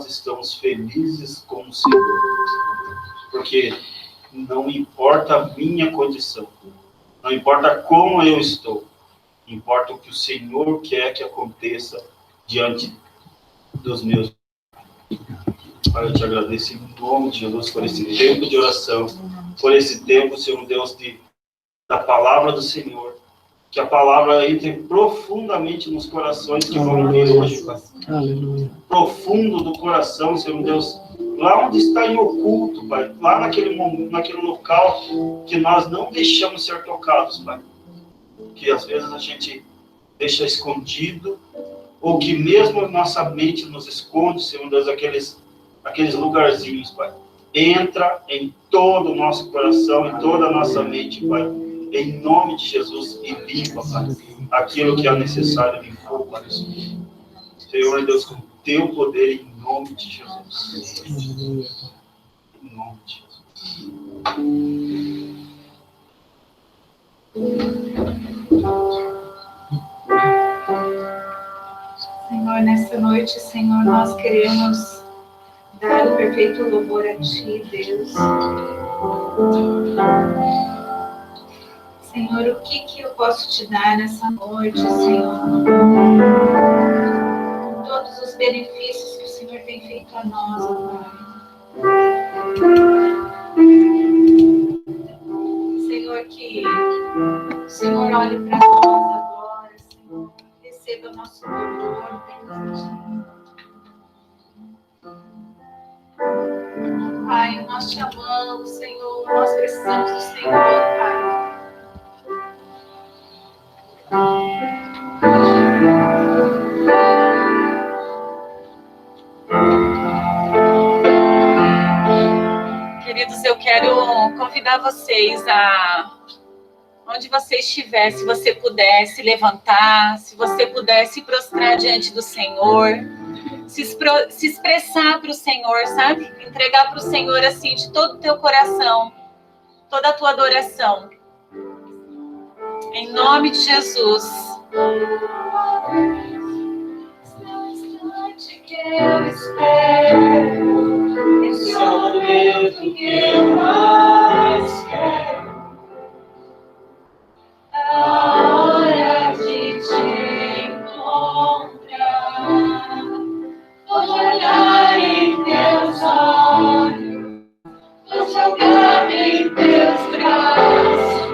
estamos felizes com o Senhor, porque não importa a minha condição, não importa como eu estou, importa o que o Senhor quer que aconteça diante dos meus. Pai, eu te agradeço em nome de Jesus por esse tempo de oração, por esse tempo, Senhor Deus, da palavra do Senhor, que a palavra entre profundamente nos corações que vão ouvir hoje, Pai. Aleluia. Profundo do coração, Senhor Deus, lá onde está em oculto, Pai, lá naquele local que nós não deixamos ser tocados, Pai, que às vezes a gente deixa escondido, ou que mesmo nossa mente nos esconde, Senhor Deus, aqueles lugarzinhos, Pai. Entra em todo o nosso coração, em toda a nossa mente, Pai, em nome de Jesus, e limpa, Pai, aquilo que é necessário limpar, Pai. Senhor Deus, com teu poder, em nome de Jesus. Em nome de Jesus. Senhor, nessa noite, Senhor, nós queremos dar o perfeito louvor a Ti, Deus. Senhor, o que eu posso Te dar nessa noite, Senhor? Todos os benefícios que o Senhor tem feito a nós, Pai. Senhor, que o Senhor olhe para nós agora, Senhor. Receba o nosso louvor, Pai, nós te amamos, Senhor. Nós precisamos do Senhor, Pai. Queridos, eu quero convidar vocês a, onde você estiver, se você puder se levantar, se você puder se prostrar diante do Senhor, se expressar para o Senhor, sabe? Entregar para o Senhor, assim, de todo o teu coração, toda a tua adoração. Em nome de Jesus. Que eu espero, esse é o momento que eu mais quero, a hora de te encontrar, vou olhar em teus olhos, vou jogar em teus braços,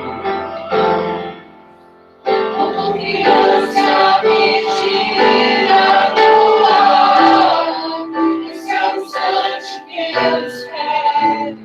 como criança mentira do ar, esse é o instante que eu espero,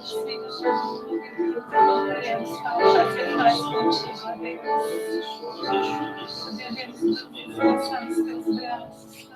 Senhor, queremos fazer mais contigo, ó Deus. Devemos descansar nos teus braços,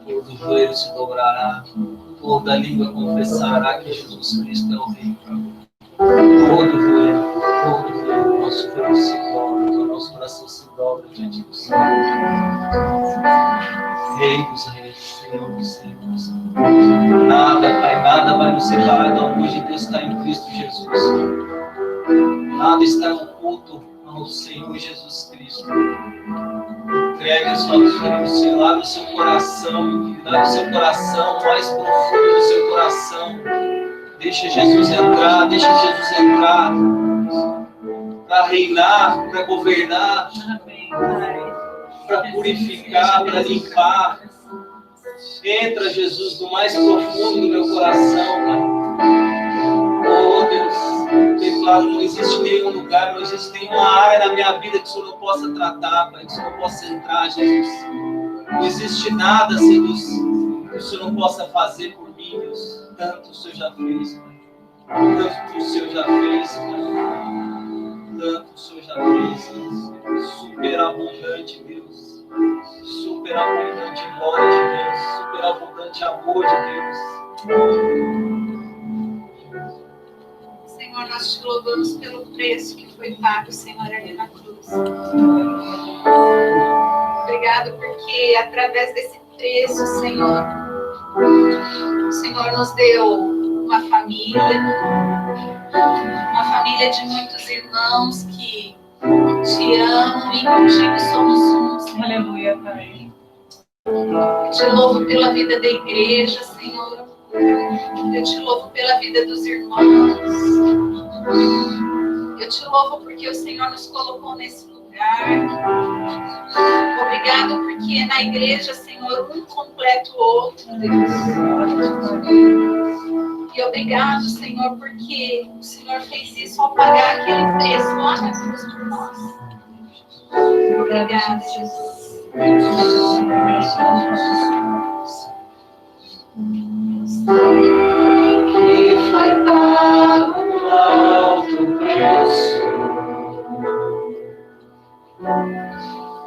Todo joelho se dobrará, toda língua confessará que Jesus Cristo é o Rei. Todo joelho, nosso joelho se dobra, o nosso coração se dobra diante do Senhor. Rei dos reis, Senhor dos senhores. Nada, Pai, nada vai nos separar do amor de Deus está em Cristo Jesus. Nada está oculto ao Senhor Jesus Cristo. Entregue a sua vida, Senhor, lá no seu coração, lá no seu coração, mais profundo do seu coração. Deixa Jesus entrar para reinar, para governar, para purificar, para limpar. Entra, Jesus, no mais profundo do meu coração, Pai. Oh, Deus, declaro, não existe nenhum lugar, não existe nenhuma área na minha vida que o Senhor não possa tratar, Pai, que o Senhor não possa entrar, Jesus. Não existe nada, Senhor, que o Senhor não possa fazer por mim, Deus. Tanto o Senhor já fez, Pai. Tanto o Senhor já fez, Pai. Tanto o Senhor já fez, Deus. Superabundante, Deus. Superabundante glória de Deus. Superabundante amor de Deus. Senhor, nós te louvamos pelo preço que foi pago, Senhor, ali na cruz. Obrigado porque através desse preço, Senhor, o Senhor nos deu uma família de muitos irmãos que te amam e contigo somos um, Senhor. Aleluia, Pai. Eu te louvo pela vida da igreja, Senhor. Eu te louvo pela vida dos irmãos. Eu te louvo porque o Senhor nos colocou nesse lugar. Obrigado porque na igreja, Senhor, um completa o outro, Deus. E obrigado, Senhor, porque o Senhor fez isso ao pagar aquele preço lá na cruz por nós. Obrigada, Jesus. Que foi pago um alto preço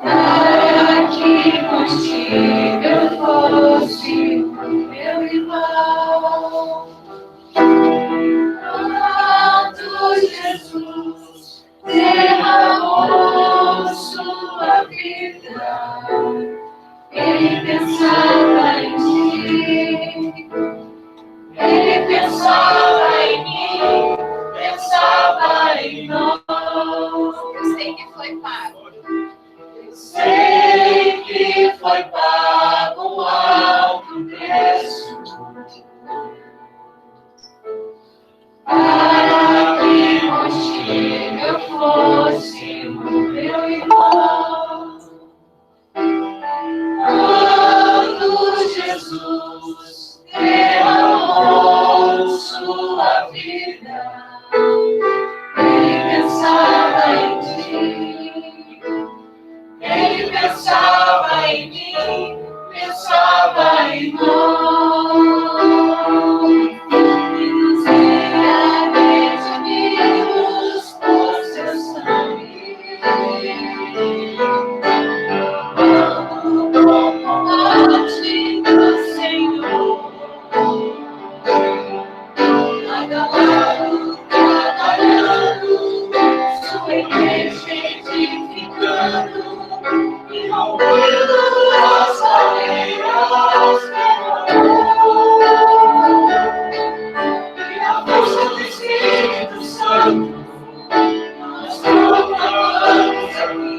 para que contigo eu fosse meu irmão. Quando Jesus derramou sua vida, ele pensava em ti, ele pensava em mim, pensava em nós. Eu sei que foi pago. Eu sei que foi pago um alto preço para que contigo eu fosse o meu irmão. Quando Jesus derramou sua vida, ele pensava em ti, ele pensava em mim, pensava em nós. E nos redimidos por seu sangue. Morte do Senhor, trabalhando, sua igreja edificando, e rompendo as barreiras pelo amor, e a força do Espírito Santo, nós proclamamos aqui.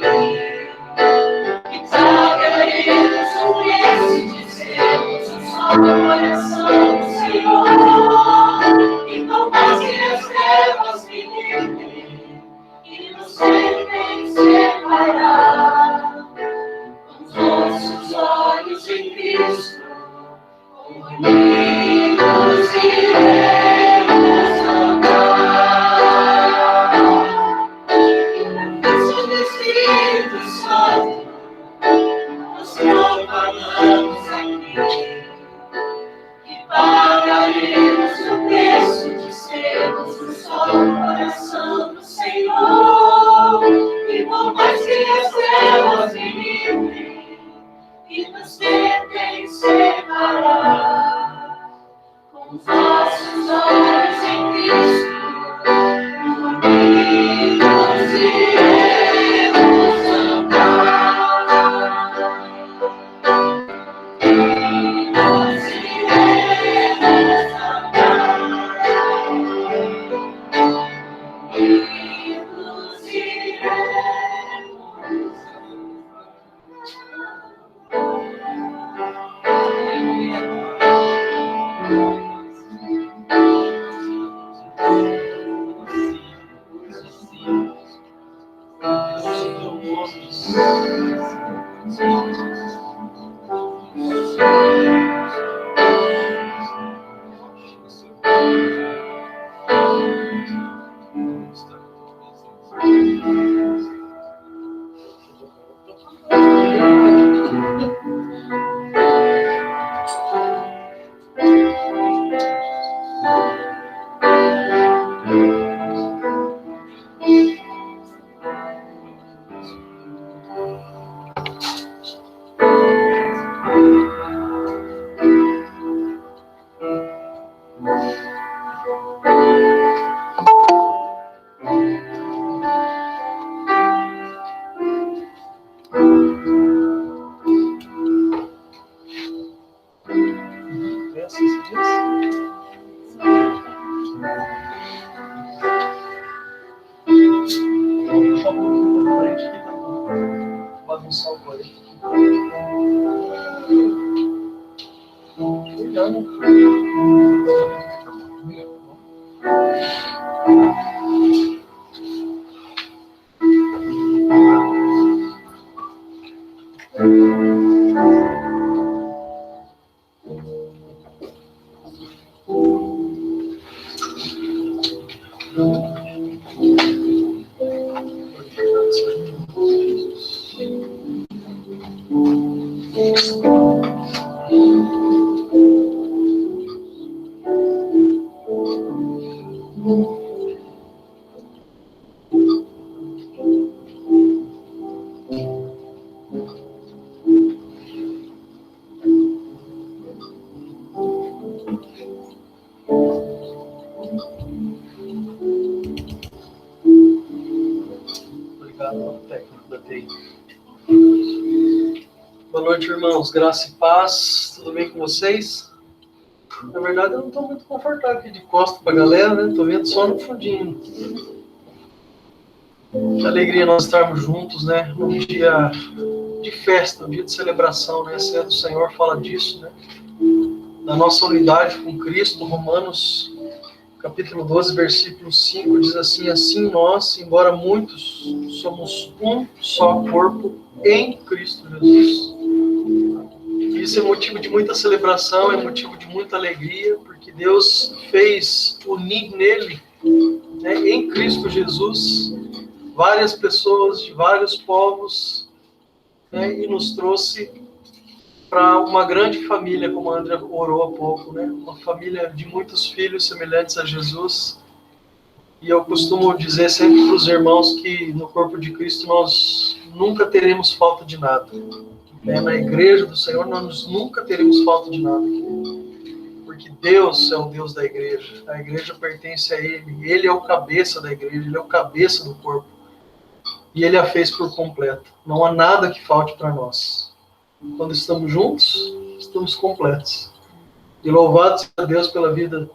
Pagaremos o preço de sermos um só coração do Senhor, e não mais que as trevas me livrem, e nos devem separar. Com os nossos olhos em Cristo, unidos iremos andar. E na força do Espírito Santo, nós proclamamos aqui que pagaremos o preço de sermos um só coração do Senhor, nome de Jesus. Bagunçar o banho. Cuidado. Obrigado, técnico da TI. Boa noite, irmãos. Graça e paz. Tudo bem com vocês? Na verdade, eu não estou muito confortável aqui de costa para a galera, né? Estou vendo só no fundinho. Que alegria nós estarmos juntos, né? Num dia de festa, um dia de celebração, né? A ceia do Senhor fala disso, né? Da nossa unidade com Cristo. Romanos, capítulo 12, versículo 5, diz assim: assim nós, embora muitos, somos um só corpo em Cristo Jesus. Isso é motivo de muita celebração, é motivo de muita alegria, porque Deus fez unir nele, né, em Cristo Jesus, várias pessoas de vários povos, né, e nos trouxe para uma grande família, como a André orou há pouco, né, uma família de muitos filhos semelhantes a Jesus. E eu costumo dizer sempre para os irmãos que no corpo de Cristo nós nunca teremos falta de nada. Na igreja do Senhor nós nunca teremos falta de nada. Porque Deus é o Deus da igreja. A igreja pertence a Ele. Ele é o cabeça da igreja. Ele é o cabeça do corpo. E Ele a fez por completo. Não há nada que falte para nós. Quando estamos juntos, estamos completos. E louvado seja Deus pela vida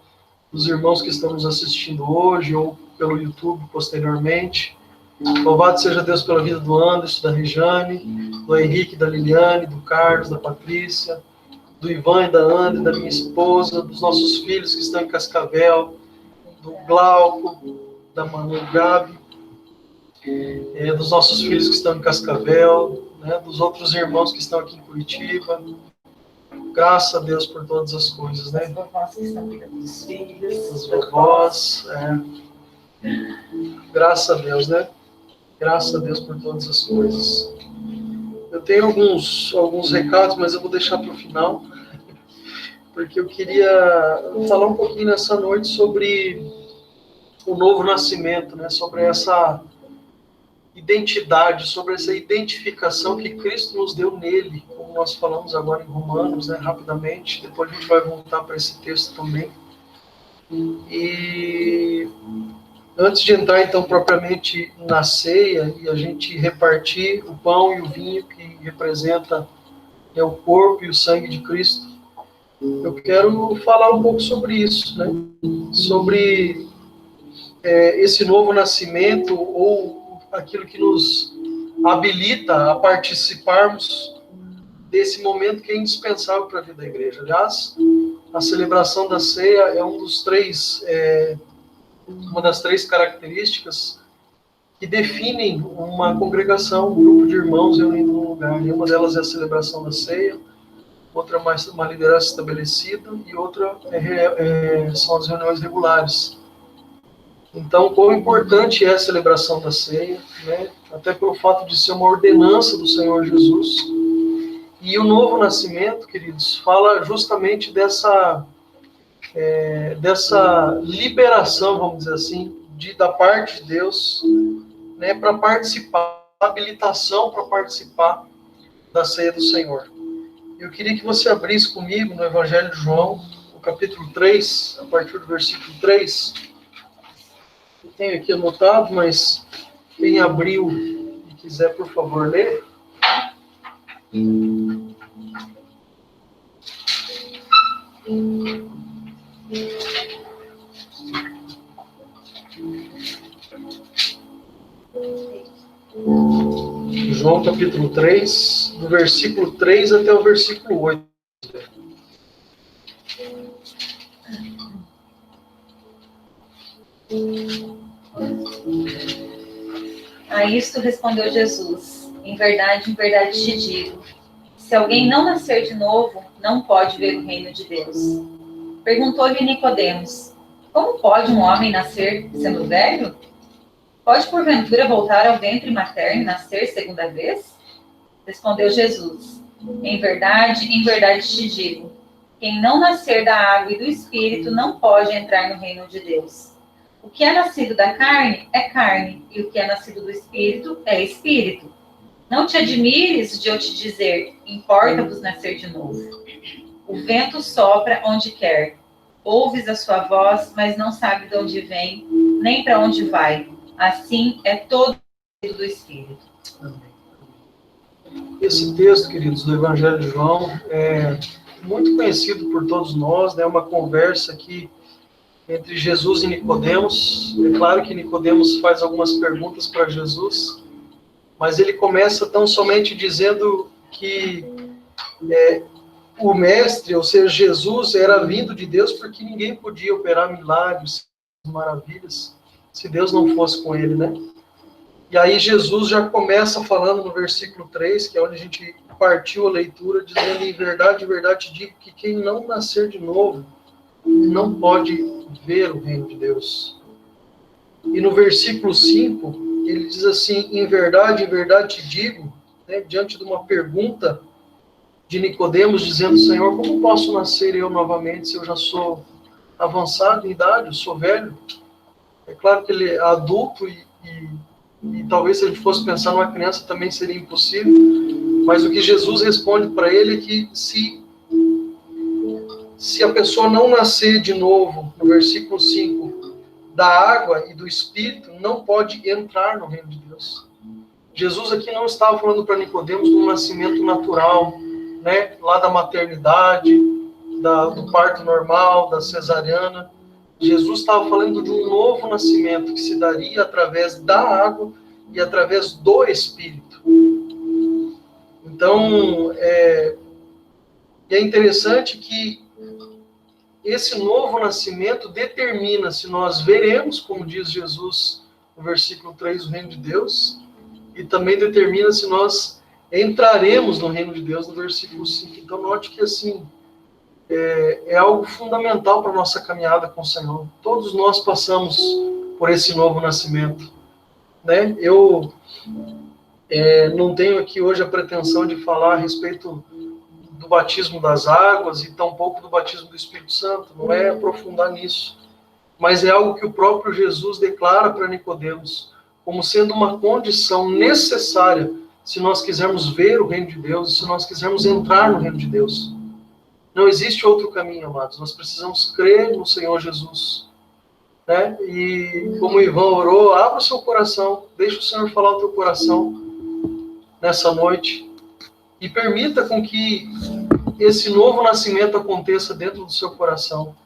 dos irmãos que estão nos assistindo hoje ou pelo YouTube posteriormente. Louvado seja Deus pela vida do Anderson, da Rejane, do Henrique, da Liliane, do Carlos, da Patrícia, do Ivan e da André, da minha esposa, dos nossos filhos que estão em Cascavel, do Glauco, da Manu Gabi, dos nossos filhos que estão em Cascavel, né, dos outros irmãos que estão aqui em Curitiba. Graças a Deus por todas as coisas, né? As vovós que estão cuidando dos filhos. As vovós, Graças a Deus, né? Graças a Deus por todas as coisas. Eu tenho alguns recados, mas eu vou deixar para o final, porque eu queria falar um pouquinho nessa noite sobre o novo nascimento, né? Sobre essa identidade, sobre essa identificação que Cristo nos deu nele, como nós falamos agora em Romanos, né, rapidamente. Depois a gente vai voltar para esse texto também. E antes de entrar, então, propriamente na ceia, e a gente repartir o pão e o vinho, que representa o corpo e o sangue de Cristo, eu quero falar um pouco sobre isso, né? Sobre esse novo nascimento, ou aquilo que nos habilita a participarmos desse momento que é indispensável para a vida da igreja. Aliás, a celebração da ceia é uma das três características que definem uma congregação, um grupo de irmãos reunidos num lugar. E uma delas é a celebração da ceia, outra mais uma liderança estabelecida, e outra são as reuniões regulares. Então, quão importante é a celebração da ceia, né? Até pelo fato de ser uma ordenança do Senhor Jesus. E o novo nascimento, queridos, fala justamente dessa liberação, vamos dizer assim, da parte de Deus, né, para participar, habilitação para participar da ceia do Senhor. Eu queria que você abrisse comigo no Evangelho de João, o capítulo 3, a partir do versículo 3. Eu tenho aqui anotado, mas quem abriu e quiser, por favor, ler. João capítulo 3, do versículo 3 até o versículo 8. A isto respondeu Jesus: em verdade te digo, se alguém não nascer de novo, não pode ver o reino de Deus. Perguntou-lhe Nicodemos: como pode um homem nascer sendo velho? Pode porventura voltar ao ventre materno e nascer segunda vez? Respondeu Jesus: em verdade te digo, quem não nascer da água e do Espírito não pode entrar no reino de Deus. O que é nascido da carne é carne, e o que é nascido do Espírito é Espírito. Não te admires de eu te dizer, importa-vos nascer de novo. O vento sopra onde quer. Ouves a sua voz, mas não sabe de onde vem, nem para onde vai. Assim é todo do Espírito. Amém. Esse texto, queridos, do Evangelho de João é muito conhecido por todos nós, né? Uma conversa aqui entre Jesus e Nicodemos. É claro que Nicodemos faz algumas perguntas para Jesus, mas ele começa tão somente dizendo que o mestre, ou seja, Jesus, era vindo de Deus porque ninguém podia operar milagres, maravilhas, se Deus não fosse com ele, né? E aí Jesus já começa falando no versículo 3, que é onde a gente partiu a leitura, dizendo: em verdade te digo que quem não nascer de novo não pode ver o reino de Deus. E no versículo 5, ele diz assim: em verdade te digo, né, diante de uma pergunta de Nicodemos, dizendo: Senhor, como posso nascer eu novamente se eu já sou avançado em idade, eu sou velho? É claro que ele é adulto e talvez se ele fosse pensar numa criança também seria impossível, mas o que Jesus responde para ele é que se a pessoa não nascer de novo, no versículo 5, da água e do Espírito, não pode entrar no reino de Deus. Jesus aqui não estava falando para Nicodemos de um nascimento natural, né, lá da maternidade, do parto normal, da cesariana. Jesus estava falando de um novo nascimento que se daria através da água e através do Espírito. Então, é interessante que esse novo nascimento determina se nós veremos, como diz Jesus no versículo 3, o reino de Deus, e também determina se nós entraremos no reino de Deus no versículo 5. Então, note que assim, é algo fundamental para a nossa caminhada com o Senhor. Todos nós passamos por esse novo nascimento, né? Eu não tenho aqui hoje a pretensão de falar a respeito do batismo das águas e tampouco do batismo do Espírito Santo, não é aprofundar nisso, mas é algo que o próprio Jesus declara para Nicodemos como sendo uma condição necessária se nós quisermos ver o reino de Deus, se nós quisermos entrar no reino de Deus. Não existe outro caminho, amados. Nós precisamos crer no Senhor Jesus, né? E como o Ivan orou, abra o seu coração, deixa o Senhor falar o teu coração nessa noite e permita com que esse novo nascimento aconteça dentro do seu coração.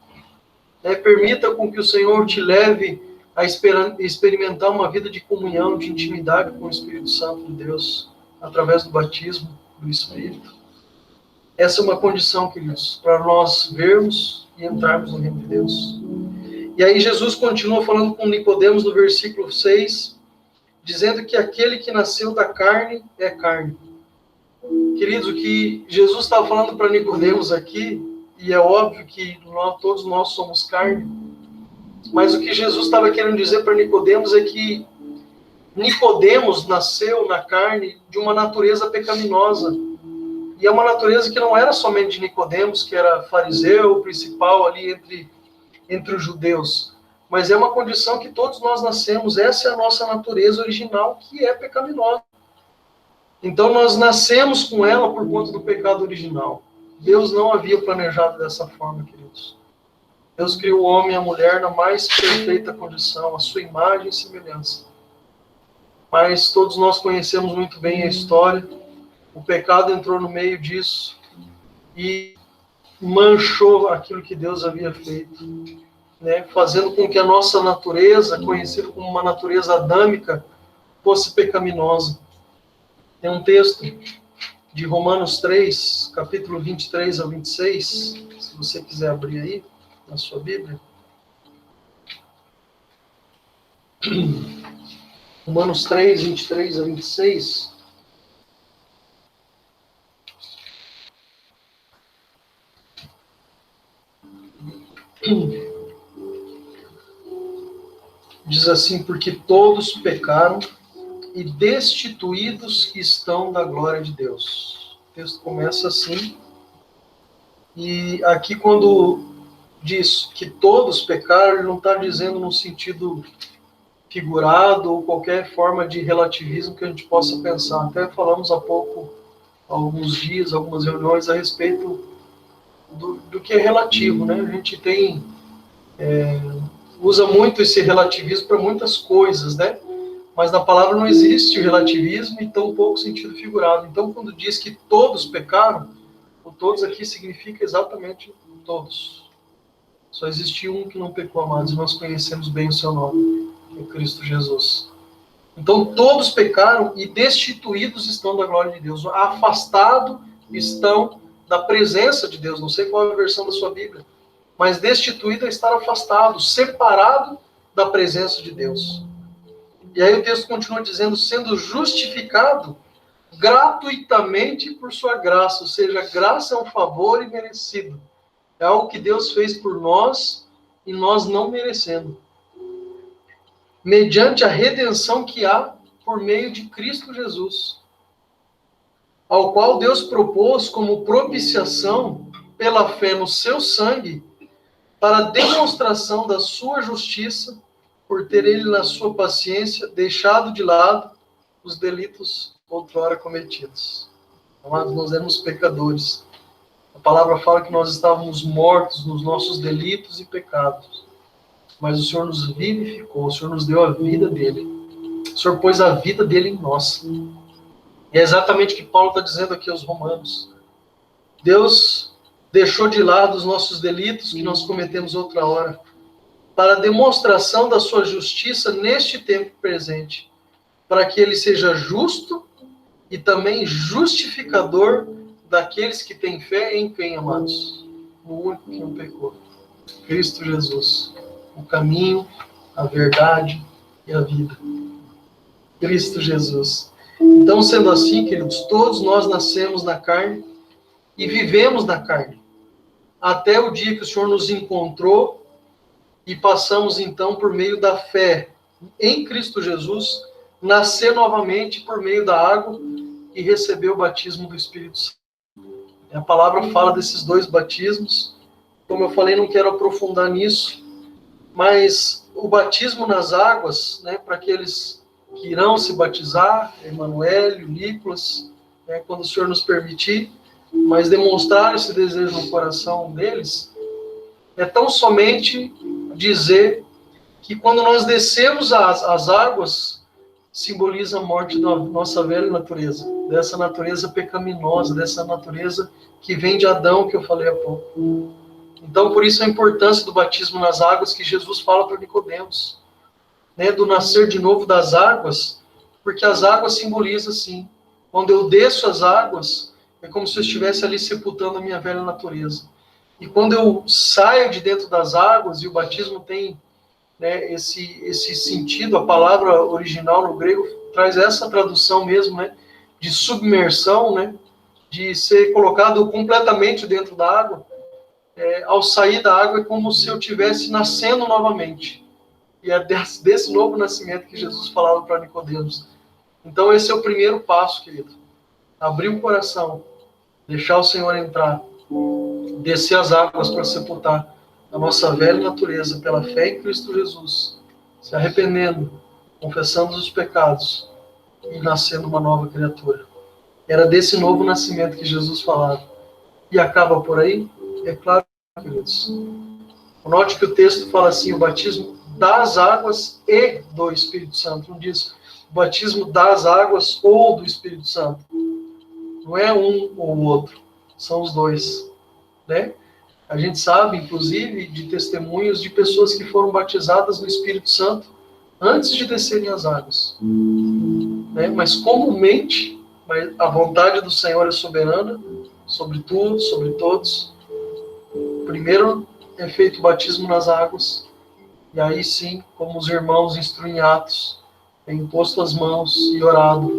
Permita com que o Senhor te leve a experimentar uma vida de comunhão, de intimidade com o Espírito Santo de Deus, através do batismo do Espírito. Essa é uma condição, queridos, para nós vermos e entrarmos no reino de Deus. E aí Jesus continua falando com Nicodemos no versículo 6, dizendo que aquele que nasceu da carne é carne. Queridos, o que Jesus estava falando para Nicodemos aqui, e é óbvio que todos nós somos carne, mas o que Jesus estava querendo dizer para Nicodemos é que Nicodemos nasceu na carne de uma natureza pecaminosa. E é uma natureza que não era somente de Nicodemos, que era fariseu, principal ali entre os judeus, mas é uma condição que todos nós nascemos. Essa é a nossa natureza original, que é pecaminosa. Então nós nascemos com ela por conta do pecado original. Deus não havia planejado dessa forma, queridos. Deus criou o homem e a mulher na mais perfeita condição, a sua imagem e semelhança. Mas todos nós conhecemos muito bem a história. O pecado entrou no meio disso e manchou aquilo que Deus havia feito, né? Fazendo com que a nossa natureza, conhecida como uma natureza adâmica, fosse pecaminosa. Tem um texto de Romanos 3, capítulo 23 a 26, se você quiser abrir aí na sua Bíblia. Romanos 3, 23 a 26. Diz assim: porque todos pecaram e destituídos estão da glória de Deus. O texto começa assim. E aqui, quando diz que todos pecaram, ele não está dizendo no sentido figurado ou qualquer forma de relativismo que a gente possa pensar. Até falamos há pouco, alguns dias, algumas reuniões a respeito do que é relativo, né? A gente usa muito esse relativismo para muitas coisas, né? Mas na palavra não existe o relativismo e tão pouco sentido figurado. Então, quando diz que todos pecaram, o todos aqui significa exatamente todos. Só existe um que não pecou, amados, e nós conhecemos bem o seu nome, que é Cristo Jesus. Então, todos pecaram e destituídos estão da glória de Deus. Afastados estão da presença de Deus. Não sei qual é a versão da sua Bíblia, mas destituído é estar afastado, separado da presença de Deus. E aí o texto continua dizendo, sendo justificado gratuitamente por sua graça, ou seja, a graça é um favor imerecido. É algo que Deus fez por nós e nós não merecemos. Mediante a redenção que há por meio de Cristo Jesus, ao qual Deus propôs como propiciação pela fé no seu sangue, para a demonstração da sua justiça, por ter ele, na sua paciência, deixado de lado os delitos outrora cometidos. Amados, nós éramos pecadores. A palavra fala que nós estávamos mortos nos nossos delitos e pecados. Mas o Senhor nos vivificou, o Senhor nos deu a vida dele. O Senhor pôs a vida dele em nós. E é exatamente o que Paulo está dizendo aqui aos Romanos. Deus deixou de lado os nossos delitos que nós cometemos outra hora, para a demonstração da sua justiça neste tempo presente, para que ele seja justo e também justificador daqueles que têm fé em quem, amados? O único que não pecou, Cristo Jesus, o caminho, a verdade e a vida. Cristo Jesus. Então, sendo assim, queridos, todos nós nascemos na carne e vivemos na carne, até o dia que o Senhor nos encontrou e passamos, então, por meio da fé em Cristo Jesus, nascer novamente por meio da água e receber o batismo do Espírito Santo. A palavra fala desses dois batismos. Como eu falei, não quero aprofundar nisso, mas o batismo nas águas, né, para aqueles que irão se batizar, Emanuel, Nicolas, né, quando o Senhor nos permitir, mas demonstrar esse desejo no coração deles, é tão somente dizer que quando nós descemos as águas, simboliza a morte da nossa velha natureza, dessa natureza pecaminosa, dessa natureza que vem de Adão, que eu falei há pouco. Então, por isso a importância do batismo nas águas que Jesus fala para Nicodemos, né, do nascer de novo das águas, porque as águas simbolizam, assim, quando eu desço as águas, é como se eu estivesse ali sepultando a minha velha natureza. E quando eu saio de dentro das águas, e o batismo tem, né, esse sentido, a palavra original no grego traz essa tradução mesmo, né? De submersão, né? De ser colocado completamente dentro da água. Ao sair da água é como se eu estivesse nascendo novamente. E é desse novo nascimento que Jesus falava para Nicodemos. Então esse é o primeiro passo, querido. Abrir o coração, deixar o Senhor entrar, descer as águas para sepultar a nossa velha natureza pela fé em Cristo Jesus, se arrependendo, confessando os pecados e nascendo uma nova criatura. Era desse novo nascimento que Jesus falava. E acaba por aí? É claro, queridos. Note que o texto fala assim, o batismo das águas e do Espírito Santo. Não diz o batismo das águas ou do Espírito Santo. Não é um ou o outro, são os dois, né? A gente sabe, inclusive, de testemunhos de pessoas que foram batizadas no Espírito Santo antes de descerem as águas, né? Mas comumente, a vontade do Senhor é soberana sobre tudo, sobre todos. Primeiro é feito o batismo nas águas, e aí sim, como os irmãos instruem em Atos, é imposto as mãos e orado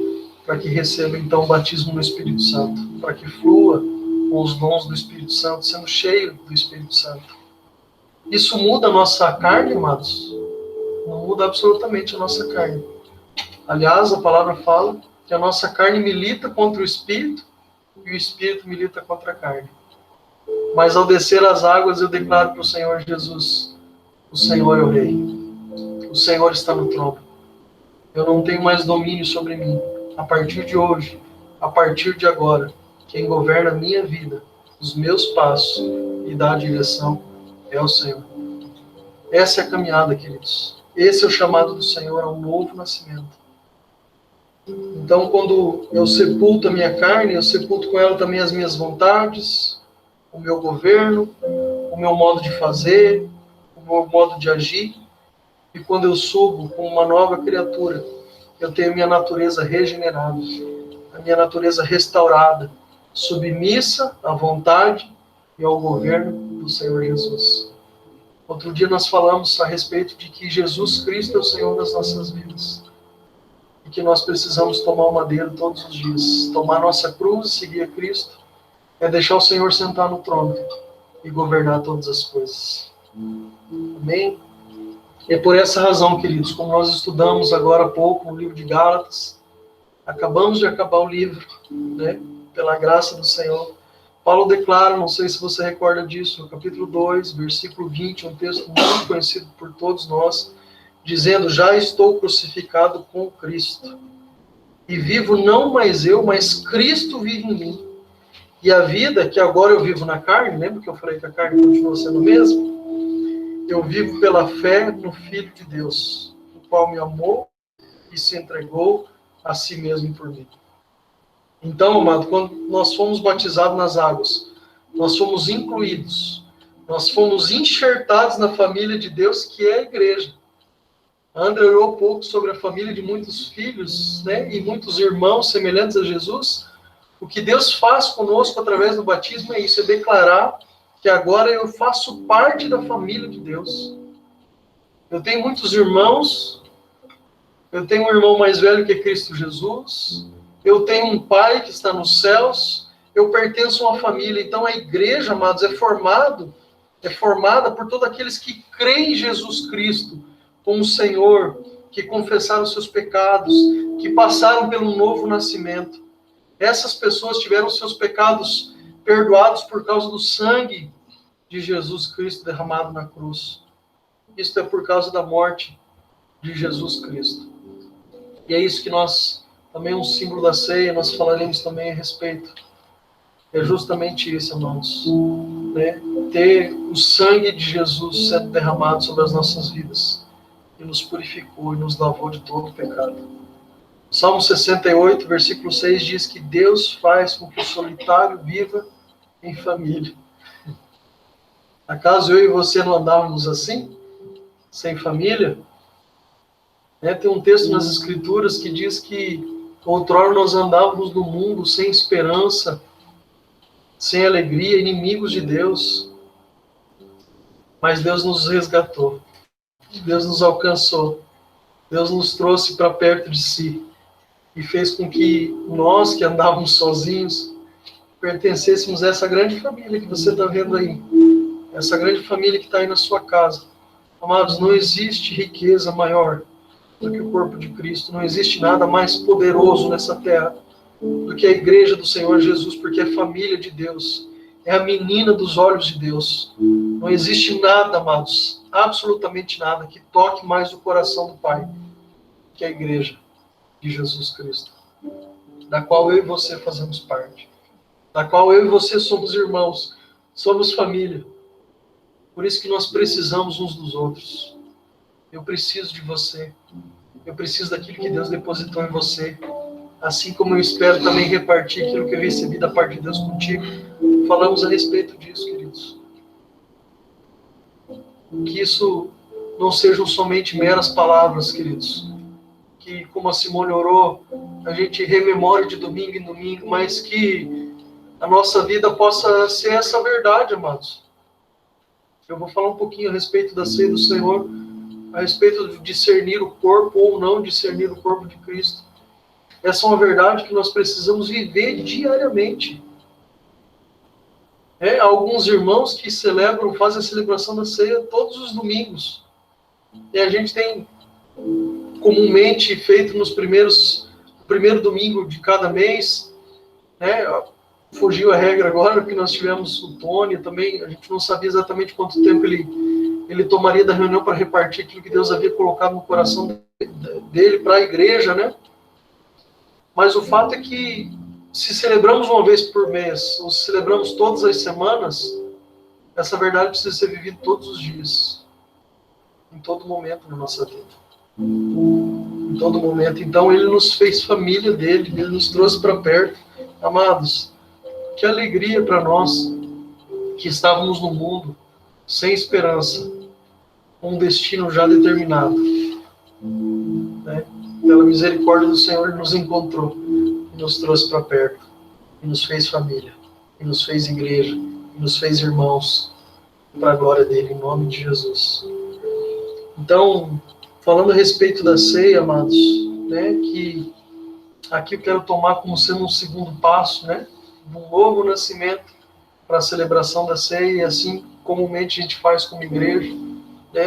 para que receba então o batismo no Espírito Santo, para que flua com os dons do Espírito Santo, sendo cheio do Espírito Santo. Isso muda a nossa carne, amados? Não muda absolutamente a nossa carne. Aliás, a palavra fala que a nossa carne milita contra o Espírito e o Espírito milita contra a carne. Mas ao descer as águas, eu declaro para o Senhor Jesus, o Senhor é o Rei. O Senhor está no trono. Eu não tenho mais domínio sobre mim. A partir de hoje, a partir de agora, quem governa a minha vida, os meus passos e dá a direção é o Senhor. Essa é a caminhada, queridos. Esse é o chamado do Senhor a um novo nascimento. Então, quando eu sepulto a minha carne, eu sepulto com ela também as minhas vontades, o meu governo, o meu modo de fazer, o meu modo de agir. E quando eu subo como uma nova criatura, eu tenho a minha natureza regenerada, a minha natureza restaurada, submissa à vontade e ao governo do Senhor Jesus. Outro dia nós falamos a respeito de que Jesus Cristo é o Senhor das nossas vidas. E que nós precisamos tomar o madeiro todos os dias. Tomar nossa cruz e seguir a Cristo é deixar o Senhor sentar no trono e governar todas as coisas. Amém? É por essa razão, queridos, como nós estudamos agora há pouco no livro de Gálatas, acabamos de acabar o livro, né? Pela graça do Senhor. Paulo declara, não sei se você recorda disso, no capítulo 2, versículo 20, um texto muito conhecido por todos nós, dizendo, já estou crucificado com Cristo, e vivo não mais eu, mas Cristo vive em mim. E a vida que agora eu vivo na carne, lembra que eu falei que a carne continua sendo a mesma? Eu vivo pela fé no Filho de Deus, o qual me amou e se entregou a si mesmo por mim. Então, amado, quando nós fomos batizados nas águas, nós fomos incluídos, nós fomos enxertados na família de Deus, que é a igreja. A André orou um pouco sobre a família de muitos filhos, né, e muitos irmãos semelhantes a Jesus. O que Deus faz conosco através do batismo é isso, é declarar que agora eu faço parte da família de Deus. Eu tenho muitos irmãos, eu tenho um irmão mais velho que é Cristo Jesus, eu tenho um pai que está nos céus, eu pertenço a uma família. Então a igreja, amados, é formada por todos aqueles que creem em Jesus Cristo como Senhor, que confessaram seus pecados, que passaram pelo novo nascimento. Essas pessoas tiveram seus pecados perdoados por causa do sangue de Jesus Cristo derramado na cruz. Isso é por causa da morte de Jesus Cristo. E é isso que nós, também um símbolo da ceia, nós falaremos também a respeito. É justamente isso, irmãos. Né? Ter o sangue de Jesus sendo derramado sobre as nossas vidas. E nos purificou e nos lavou de todo o pecado. Salmo 68, versículo 6 diz que Deus faz com que o solitário viva em família. Acaso eu e você não andávamos assim? Sem família? Tem um texto nas Escrituras que diz que outrora nós andávamos no mundo sem esperança, sem alegria, inimigos de Deus. Mas Deus nos resgatou. Deus nos alcançou. Deus nos trouxe para perto de si. e fez com que nós, que andávamos sozinhos, pertencêssemos a essa grande família que você está vendo aí. Essa grande família que está aí na sua casa. Amados, não existe riqueza maior do que o corpo de Cristo. Não existe nada mais poderoso nessa terra do que a igreja do Senhor Jesus, porque é família de Deus. É a menina dos olhos de Deus. Não existe nada, amados, absolutamente nada, que toque mais o coração do Pai que a igreja de Jesus Cristo, da qual eu e você fazemos parte, da qual eu e você somos irmãos, somos família. Por isso que nós precisamos uns dos outros. Eu preciso de você. Eu preciso daquilo que Deus depositou em você. Assim como eu espero também repartir aquilo que eu recebi da parte de Deus contigo. Falamos a respeito disso, queridos. Que isso não sejam somente meras palavras, queridos. Que, como a Simone orou, a gente rememore de domingo em domingo, mas que a nossa vida possa ser essa verdade, amados. Eu vou falar um pouquinho a respeito da ceia do Senhor, a respeito de discernir o corpo ou não discernir o corpo de Cristo. Essa é uma verdade que nós precisamos viver diariamente. Alguns irmãos que fazem a celebração da ceia todos os domingos. E a gente tem comumente feito no primeiro domingo de cada mês, fugiu a regra agora, porque nós tivemos o Tony também, a gente não sabia exatamente quanto tempo ele tomaria da reunião para repartir aquilo que Deus havia colocado no coração dele para a igreja, né? Mas o fato é que, se celebramos uma vez por mês, ou se celebramos todas as semanas, essa verdade precisa ser vivida todos os dias, em todo momento na nossa vida. Em todo momento. Então, ele nos fez família dele, ele nos trouxe para perto. Amados, que alegria para nós que estávamos no mundo sem esperança, com um destino já determinado. Pela misericórdia do Senhor, ele nos encontrou e nos trouxe para perto, e nos fez família, e nos fez igreja, e nos fez irmãos, para a glória dele, em nome de Jesus. Então, falando a respeito da ceia, amados, que aqui eu quero tomar como sendo um segundo passo, de um novo nascimento para a celebração da ceia, e assim comumente a gente faz como igreja,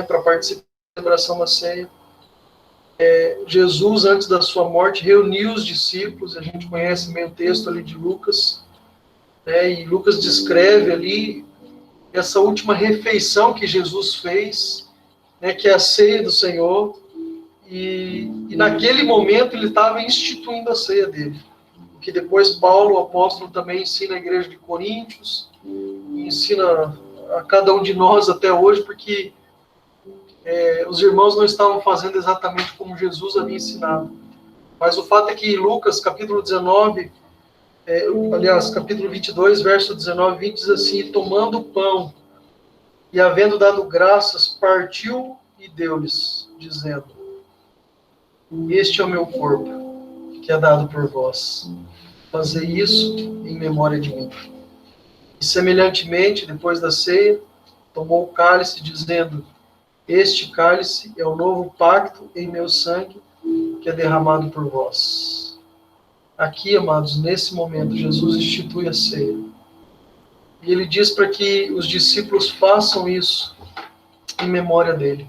para participar da celebração da ceia. Jesus, antes da sua morte, reuniu os discípulos, a gente conhece bem o texto ali de Lucas, e Lucas descreve ali essa última refeição que Jesus fez, que é a ceia do Senhor, e naquele momento ele estava instituindo a ceia dele, que depois Paulo, o apóstolo, também ensina a igreja de Coríntios, e ensina a cada um de nós até hoje, porque os irmãos não estavam fazendo exatamente como Jesus havia ensinado. Mas o fato é que Lucas, capítulo 19, capítulo 22, verso 19, 20, diz assim: "E tomando o pão, e havendo dado graças, partiu e deu-lhes, dizendo: Este é o meu corpo, que é dado por vós. Fazei isso em memória de mim." E semelhantemente, depois da ceia, tomou o cálice, dizendo: Este cálice é o novo pacto em meu sangue, que é derramado por vós. Aqui, amados, nesse momento, Jesus institui a ceia. E ele diz para que os discípulos façam isso em memória dele.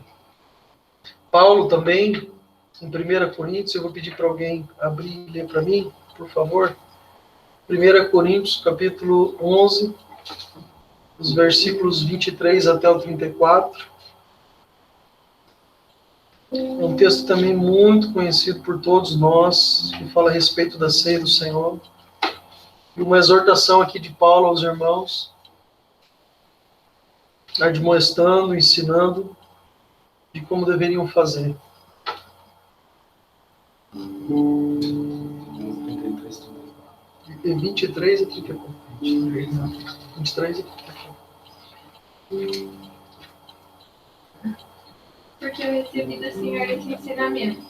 Paulo também, em 1 Coríntios, eu vou pedir para alguém abrir e ler para mim, por favor. 1 Coríntios, capítulo 11, os versículos 23 até o 34. É um texto também muito conhecido por todos nós, que fala a respeito da ceia do Senhor. E uma exortação aqui de Paulo aos irmãos, admoestando, ensinando de como deveriam fazer. 23 e 34. 23 e 34. Porque eu recebi do Senhor esse ensinamento.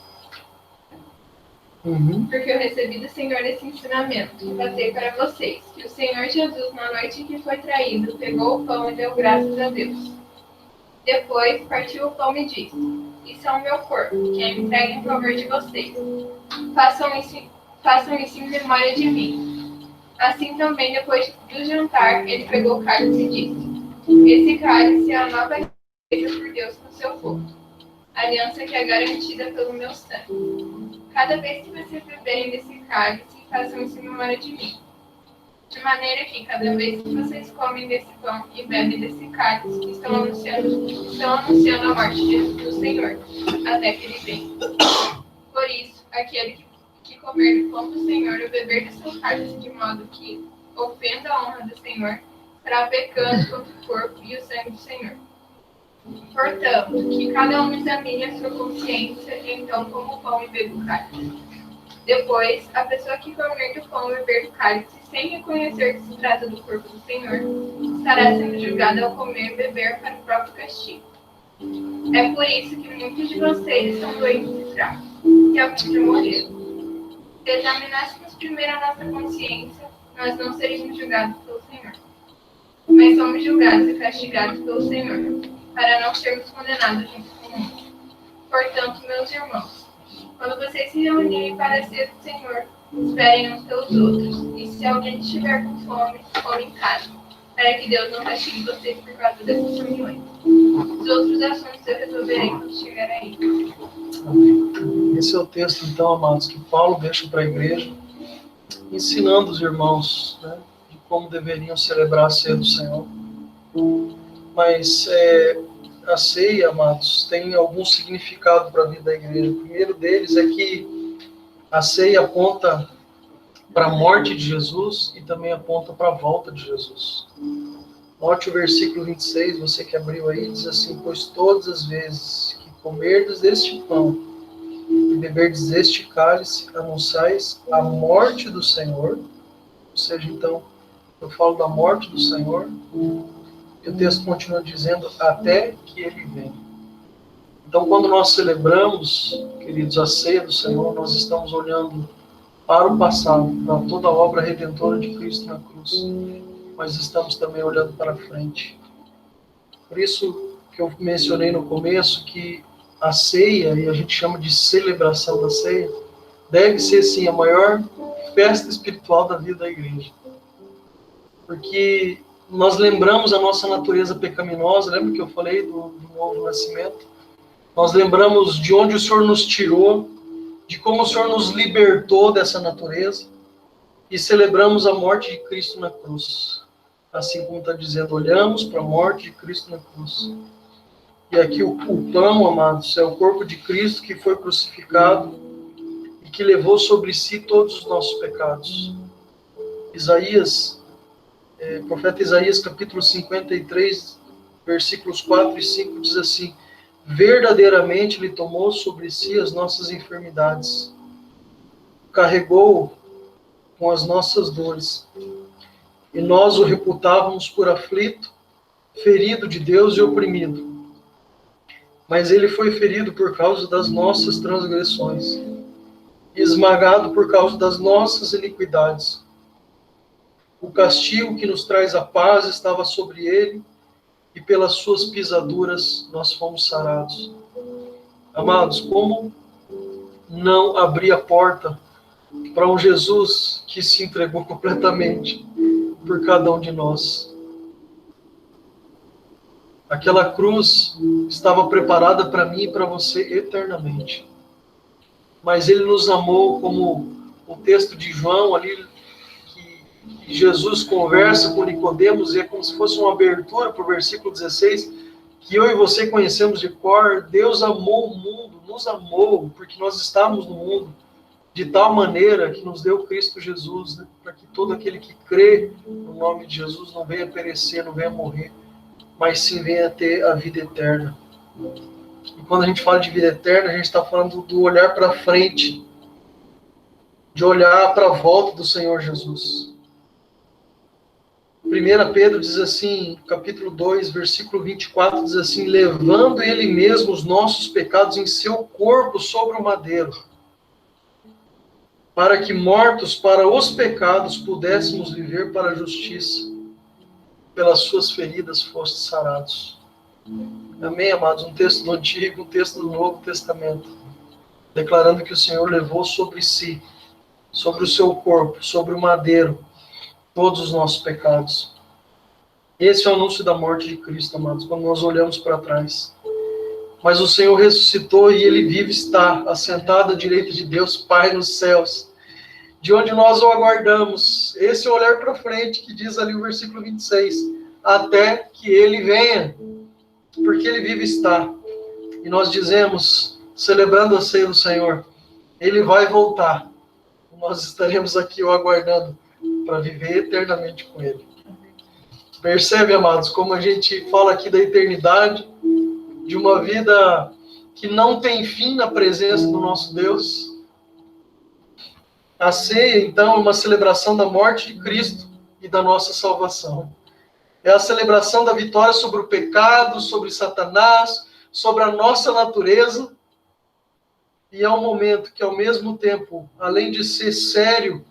Porque eu recebi do Senhor esse ensinamento que passei para vocês, que o Senhor Jesus, na noite em que foi traído, pegou o pão e deu graças a Deus. Depois, partiu o pão e disse: Isso é o meu corpo, que é entregue em favor de vocês. Façam isso façam isso em memória de mim. Assim também, depois do jantar, ele pegou o cálice e disse: Esse cálice é a nova aliança feita por Deus com seu povo, aliança que é garantida pelo meu sangue. Cada vez que vocês beberem desse cálice, façam isso em memória de mim. De maneira que, cada vez que vocês comem desse pão e bebem desse cálice, estão anunciando a morte do Senhor, até que ele venha. Por isso, aquele que comer do pão do Senhor ou beber do seu cálice de modo que ofenda a honra do Senhor, estará pecando contra o corpo e o sangue do Senhor. Portanto, que cada um examine a sua consciência, e então coma o pão e beba o cálice. Depois, a pessoa que comer do pão e beber do cálice, sem reconhecer que se trata do corpo do Senhor, estará sendo julgada ao comer e beber para o próprio castigo. É por isso que muitos de vocês são doentes e fracos, e alguns já morreram. Se examinássemos primeiro a nossa consciência, nós não seríamos julgados pelo Senhor. Mas somos julgados e castigados pelo Senhor, para não sermos condenados junto com o mundo. Portanto, meus irmãos, quando vocês se reunirem para a ceia do Senhor, esperem uns pelos outros. E se alguém estiver com fome, come em casa, para que Deus não castigue vocês por causa dessas reuniões. Os outros assuntos eu resolverei quando chegar aí. Amém. Esse é o texto, então, amados, que Paulo deixa para a igreja, ensinando os irmãos, né, de como deveriam celebrar a ceia do Senhor. Mas a ceia, amados, tem algum significado para a vida da igreja. O primeiro deles é que a ceia aponta para a morte de Jesus e também aponta para a volta de Jesus. Note o versículo 26, você que abriu aí, diz assim: pois todas as vezes que comerdes deste pão e beberdes deste cálice, anunciais a morte do Senhor. Ou seja, então, eu falo da morte do Senhor, e o texto continua dizendo, até que ele venha. Então, quando nós celebramos, queridos, a ceia do Senhor, nós estamos olhando para o passado, para toda a obra redentora de Cristo na cruz, mas estamos também olhando para frente. Por isso que eu mencionei no começo que a ceia, e a gente chama de celebração da ceia, deve ser, sim, a maior festa espiritual da vida da igreja. Porque nós lembramos a nossa natureza pecaminosa, lembra que eu falei do novo nascimento? Nós lembramos de onde o Senhor nos tirou, de como o Senhor nos libertou dessa natureza, e celebramos a morte de Cristo na cruz. Assim como está dizendo, olhamos para a morte de Cristo na cruz. E aqui o pão, amados, é o corpo de Cristo que foi crucificado e que levou sobre si todos os nossos pecados. Profeta Isaías, capítulo 53, versículos 4 e 5, diz assim: verdadeiramente ele tomou sobre si as nossas enfermidades, carregou com as nossas dores, e nós o reputávamos por aflito, ferido de Deus e oprimido. Mas ele foi ferido por causa das nossas transgressões, esmagado por causa das nossas iniquidades. O castigo que nos traz a paz estava sobre ele, e pelas suas pisaduras nós fomos sarados. Amados, como não abrir a porta para um Jesus que se entregou completamente por cada um de nós? Aquela cruz estava preparada para mim e para você eternamente. Mas ele nos amou, como o texto de João ali, que Jesus conversa com Nicodemos, e é como se fosse uma abertura para o versículo 16, que eu e você conhecemos de cor. Deus amou o mundo, nos amou, porque nós estávamos no mundo, de tal maneira que nos deu Cristo Jesus, né? Para que todo aquele que crê no nome de Jesus não venha perecer, não venha morrer, mas sim venha ter a vida eterna. E quando a gente fala de vida eterna, a gente está falando do olhar para frente, de olhar para a volta do Senhor Jesus. 1 Pedro diz assim, capítulo 2, versículo 24, diz assim: levando ele mesmo os nossos pecados em seu corpo sobre o madeiro, para que, mortos para os pecados, pudéssemos viver para a justiça. Pelas suas feridas fostes sarados. Amém, amados? Um texto do Antigo, um texto do Novo Testamento, declarando que o Senhor levou sobre si sobre o seu corpo, sobre o madeiro, todos os nossos pecados. Esse é o anúncio da morte de Cristo, amados, quando nós olhamos para trás. Mas o Senhor ressuscitou e Ele vive está, assentado à direita de Deus, Pai nos céus, de onde nós o aguardamos. Esse é o olhar para frente que diz ali o versículo 26, até que Ele venha, porque Ele vive está. E nós dizemos, celebrando a ceia do Senhor, Ele vai voltar. Nós estaremos aqui o aguardando para viver eternamente com Ele. Percebe, amados, como a gente fala aqui da eternidade, de uma vida que não tem fim na presença do nosso Deus. A ceia, então, é uma celebração da morte de Cristo e da nossa salvação. É a celebração da vitória sobre o pecado, sobre Satanás, sobre a nossa natureza. E é um momento que, ao mesmo tempo, além de ser sério,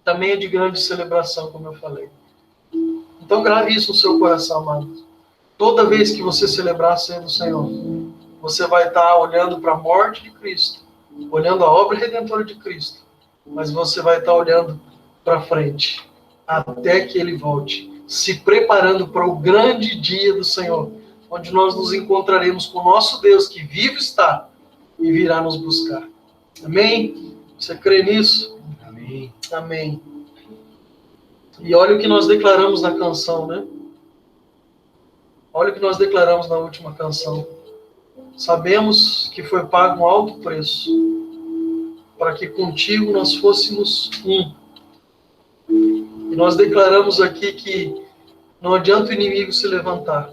também é de grande celebração, como eu falei. Então, grave isso no seu coração, amado. Toda vez que você celebrar a ceia do Senhor, você vai estar olhando para a morte de Cristo, olhando a obra redentora de Cristo, mas você vai estar olhando para frente, até que Ele volte, se preparando para o grande dia do Senhor, onde nós nos encontraremos com o nosso Deus, que vivo está, e virá nos buscar. Amém? Você crê nisso? Amém. Amém. E olha o que nós declaramos na canção, né? Olha o que nós declaramos na última canção. Sabemos que foi pago um alto preço para que contigo nós fôssemos um. E nós declaramos aqui que não adianta o inimigo se levantar,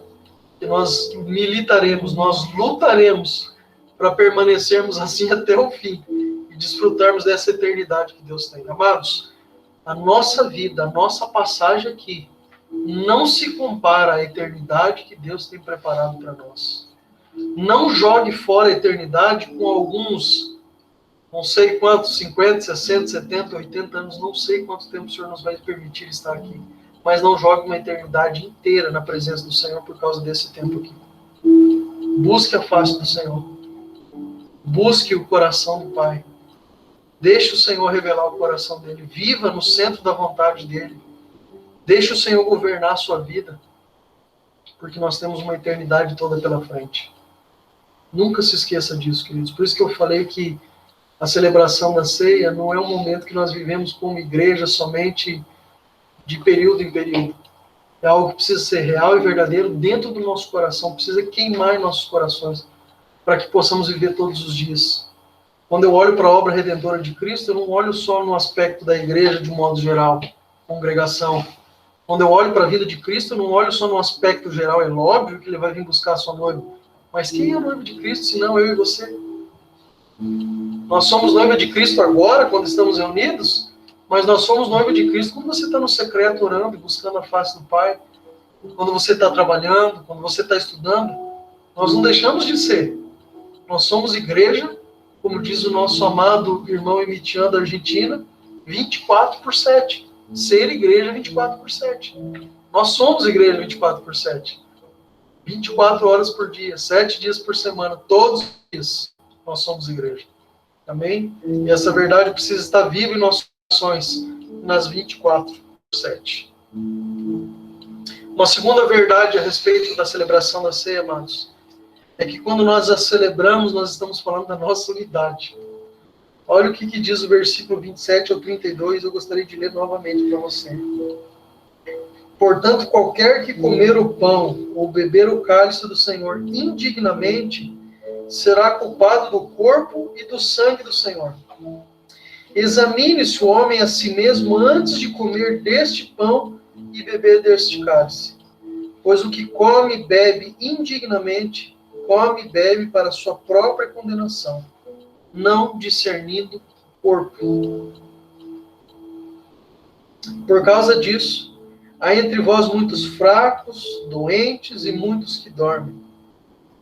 que nós militaremos, nós lutaremos para permanecermos assim até o fim e desfrutarmos dessa eternidade que Deus tem. Amados, a nossa vida, a nossa passagem aqui, não se compara à eternidade que Deus tem preparado para nós. Não jogue fora a eternidade com alguns, não sei quantos, 50, 60, 70, 80 anos, não sei quanto tempo o Senhor nos vai permitir estar aqui, mas não jogue uma eternidade inteira na presença do Senhor por causa desse tempo aqui. Busque a face do Senhor. Busque o coração do Pai. Deixe o Senhor revelar o coração dele. Viva no centro da vontade dele. Deixe o Senhor governar a sua vida. Porque nós temos uma eternidade toda pela frente. Nunca se esqueça disso, queridos. Por isso que eu falei que a celebração da ceia não é um momento que nós vivemos como igreja somente de período em período. É algo que precisa ser real e verdadeiro dentro do nosso coração. Precisa queimar em nossos corações para que possamos viver todos os dias. Quando eu olho para a obra redentora de Cristo, eu não olho só no aspecto da igreja de modo geral, congregação. Quando eu olho para a vida de Cristo, eu não olho só no aspecto geral. É óbvio que ele vai vir buscar a sua noiva. Mas quem é a noiva de Cristo, senão eu e você? Nós somos noiva de Cristo agora, quando estamos reunidos, mas nós somos noiva de Cristo quando você está no secreto orando e buscando a face do Pai, quando você está trabalhando, quando você está estudando. Nós não deixamos de ser. Nós somos igreja, como diz o nosso amado irmão Emitian da Argentina, 24/7. Ser igreja 24/7. Nós somos igreja 24/7. 24 horas por dia, 7 dias por semana, todos os dias nós somos igreja. Amém? E essa verdade precisa estar viva em nossos corações nas 24/7. Uma segunda verdade a respeito da celebração da ceia, amados, é que quando nós a celebramos, nós estamos falando da nossa unidade. Olha o que diz o versículo 27 ao 32, eu gostaria de ler novamente para você. Portanto, qualquer que comer o pão ou beber o cálice do Senhor indignamente, será culpado do corpo e do sangue do Senhor. Examine-se o homem a si mesmo antes de comer deste pão e beber deste cálice. Pois o que come e bebe indignamente, come e bebe para sua própria condenação, não discernindo o corpo. Por causa disso, há entre vós muitos fracos, doentes e muitos que dormem.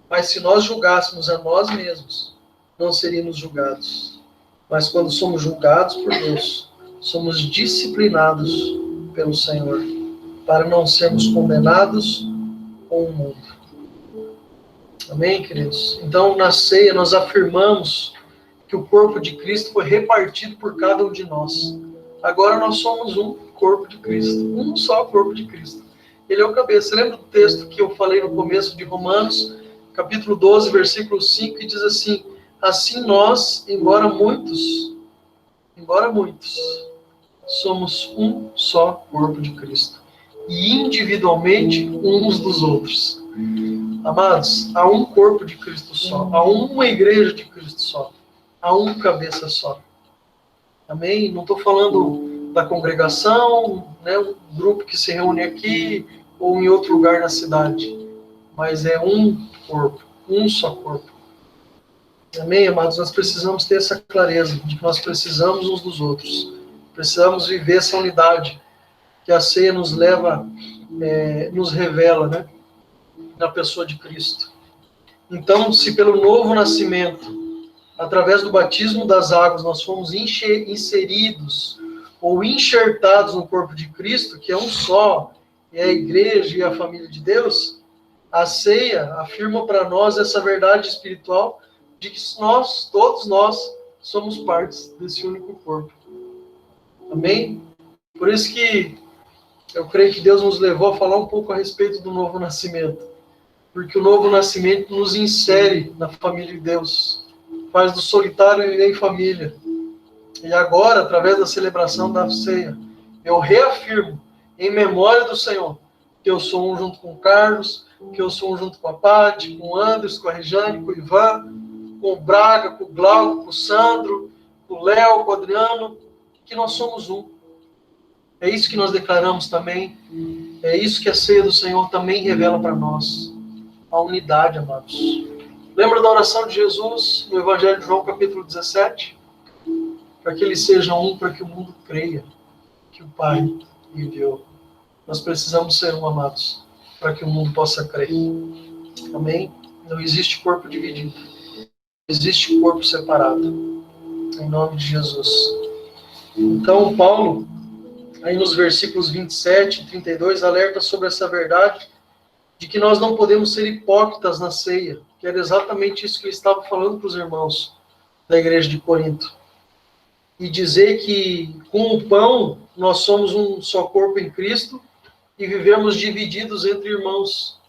Mas se nós julgássemos a nós mesmos, não seríamos julgados. Mas quando somos julgados por Deus, somos disciplinados pelo Senhor, para não sermos condenados com o mundo. Amém, queridos? Então, na ceia, nós afirmamos que que o corpo de Cristo foi repartido por cada um de nós. Agora nós somos um corpo de Cristo, um só corpo de Cristo. Ele é o cabeça. Você lembra do texto que eu falei no começo de Romanos, capítulo 12, versículo 5, que diz assim: assim nós, embora muitos, somos um só corpo de Cristo. E individualmente uns dos outros. Amados, há um corpo de Cristo só. Há uma igreja de Cristo só. Há um cabeça só. Amém? Não estou falando da congregação, né, um grupo que se reúne aqui ou em outro lugar na cidade. Mas é um corpo, um só corpo. Amém, amados? Nós precisamos ter essa clareza de que nós precisamos uns dos outros. Precisamos viver essa unidade que a ceia nos leva, nos revela, né? Na pessoa de Cristo. Então, se pelo novo nascimento, através do batismo das águas, nós fomos inseridos ou enxertados no corpo de Cristo, que é um só, é a igreja e a família de Deus, a ceia afirma para nós essa verdade espiritual de que nós, todos nós, somos partes desse único corpo. Amém? Por isso que eu creio que Deus nos levou a falar um pouco a respeito do novo nascimento. Porque o novo nascimento nos insere na família de Deus. Faz do solitário viver em família. E agora, através da celebração da ceia, eu reafirmo, em memória do Senhor, que eu sou um junto com o Carlos, que eu sou um junto com a Paty, com o Anderson, com a Rejane, com o Ivan, com o Braga, com o Glauco, com o Sandro, com o Léo, com o Adriano, que nós somos um. É isso que nós declaramos também. É isso que a ceia do Senhor também revela para nós. A unidade, amados. Lembra da oração de Jesus no Evangelho de João, capítulo 17? Para que eles sejam um, para que o mundo creia que o Pai enviou. Nós precisamos ser um, amados, para que o mundo possa crer. Amém? Não existe corpo dividido. Existe corpo separado. Em nome de Jesus. Então, Paulo, aí nos versículos 27 e 32, alerta sobre essa verdade de que nós não podemos ser hipócritas na ceia, que era exatamente isso que ele estava falando para os irmãos da igreja de Corinto. E dizer que com o pão nós somos um só corpo em Cristo e vivemos divididos entre irmãos.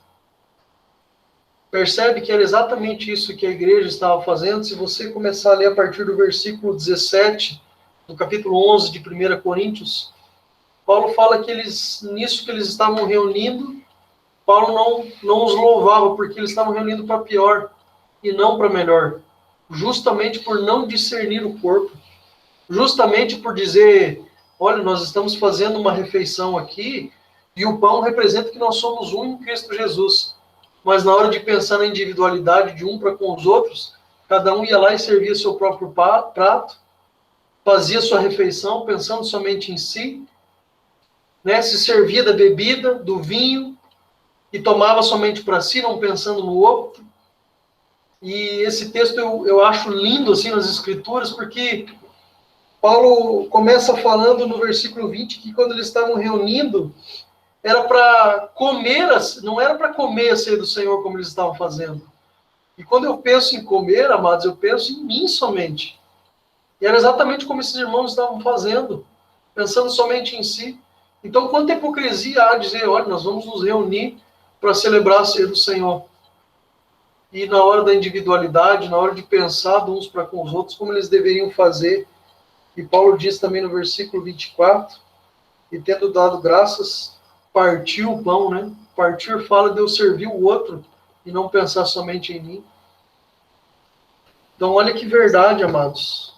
Percebe que era exatamente isso que a igreja estava fazendo? Se você começar a ler a partir do versículo 17, do capítulo 11 de 1 Coríntios, Paulo fala que nisso que eles estavam reunindo, Paulo não os louvava, porque eles estavam reunindo para pior e não para melhor. Justamente por não discernir o corpo. Justamente por dizer, olha, nós estamos fazendo uma refeição aqui e o pão representa que nós somos um em Cristo Jesus. Mas na hora de pensar na individualidade de um para com os outros, cada um ia lá e servia seu próprio prato, fazia sua refeição pensando somente em si, né? Se servia da bebida, do vinho, e tomava somente para si, não pensando no outro. E esse texto eu acho lindo assim nas Escrituras, porque Paulo começa falando no versículo 20 que quando eles estavam reunindo, era para comer, não era para comer a ceia do Senhor como eles estavam fazendo. E quando eu penso em comer, amados, eu penso em mim somente. E era exatamente como esses irmãos estavam fazendo, pensando somente em si. Então, quanta hipocrisia há dizer, olha, nós vamos nos reunir para celebrar a ceia do Senhor. E na hora da individualidade, na hora de pensar de uns para com os outros, como eles deveriam fazer. E Paulo diz também no versículo 24, e tendo dado graças, partiu o pão, né? Partir fala de eu servir o outro e não pensar somente em mim. Então, olha que verdade, amados.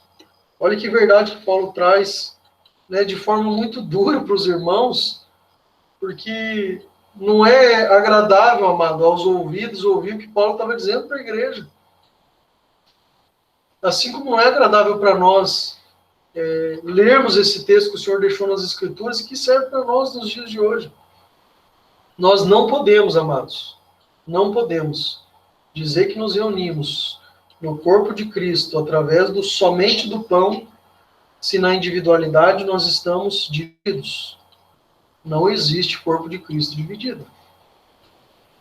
Olha que verdade que Paulo traz, né, de forma muito dura para os irmãos, porque não é agradável, amado, aos ouvidos ouvir o que Paulo estava dizendo para a igreja. Assim como não é agradável para nós lermos esse texto que o Senhor deixou nas Escrituras e que serve para nós nos dias de hoje. Nós não podemos, amados, não podemos dizer que nos reunimos no corpo de Cristo através somente do pão, se na individualidade nós estamos divididos. Não existe corpo de Cristo dividido.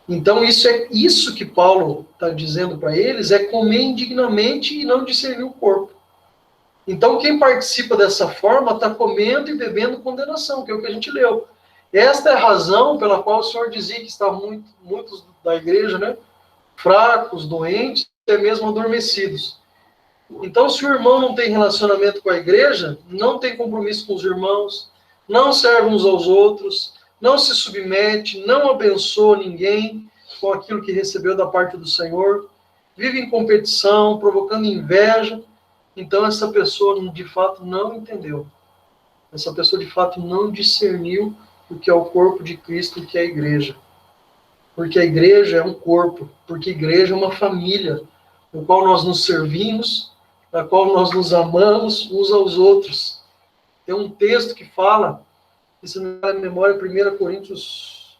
Então, isso que Paulo está dizendo para eles é comer indignamente e não discernir o corpo. Então, quem participa dessa forma está comendo e bebendo condenação, que é o que a gente leu. Esta é a razão pela qual o Senhor dizia que estavam muitos da igreja, né, fracos, doentes, até mesmo adormecidos. Então, se o irmão não tem relacionamento com a igreja, não tem compromisso com os irmãos, não serve uns aos outros, não se submete, não abençoa ninguém com aquilo que recebeu da parte do Senhor, vive em competição, provocando inveja, então essa pessoa, de fato, não entendeu. Essa pessoa, de fato, não discerniu o que é o corpo de Cristo, o que é a igreja. Porque a igreja é um corpo, porque a igreja é uma família, no qual nós nos servimos, na qual nós nos amamos uns aos outros. Tem um texto que fala, se não me engano, a memória, 1 Coríntios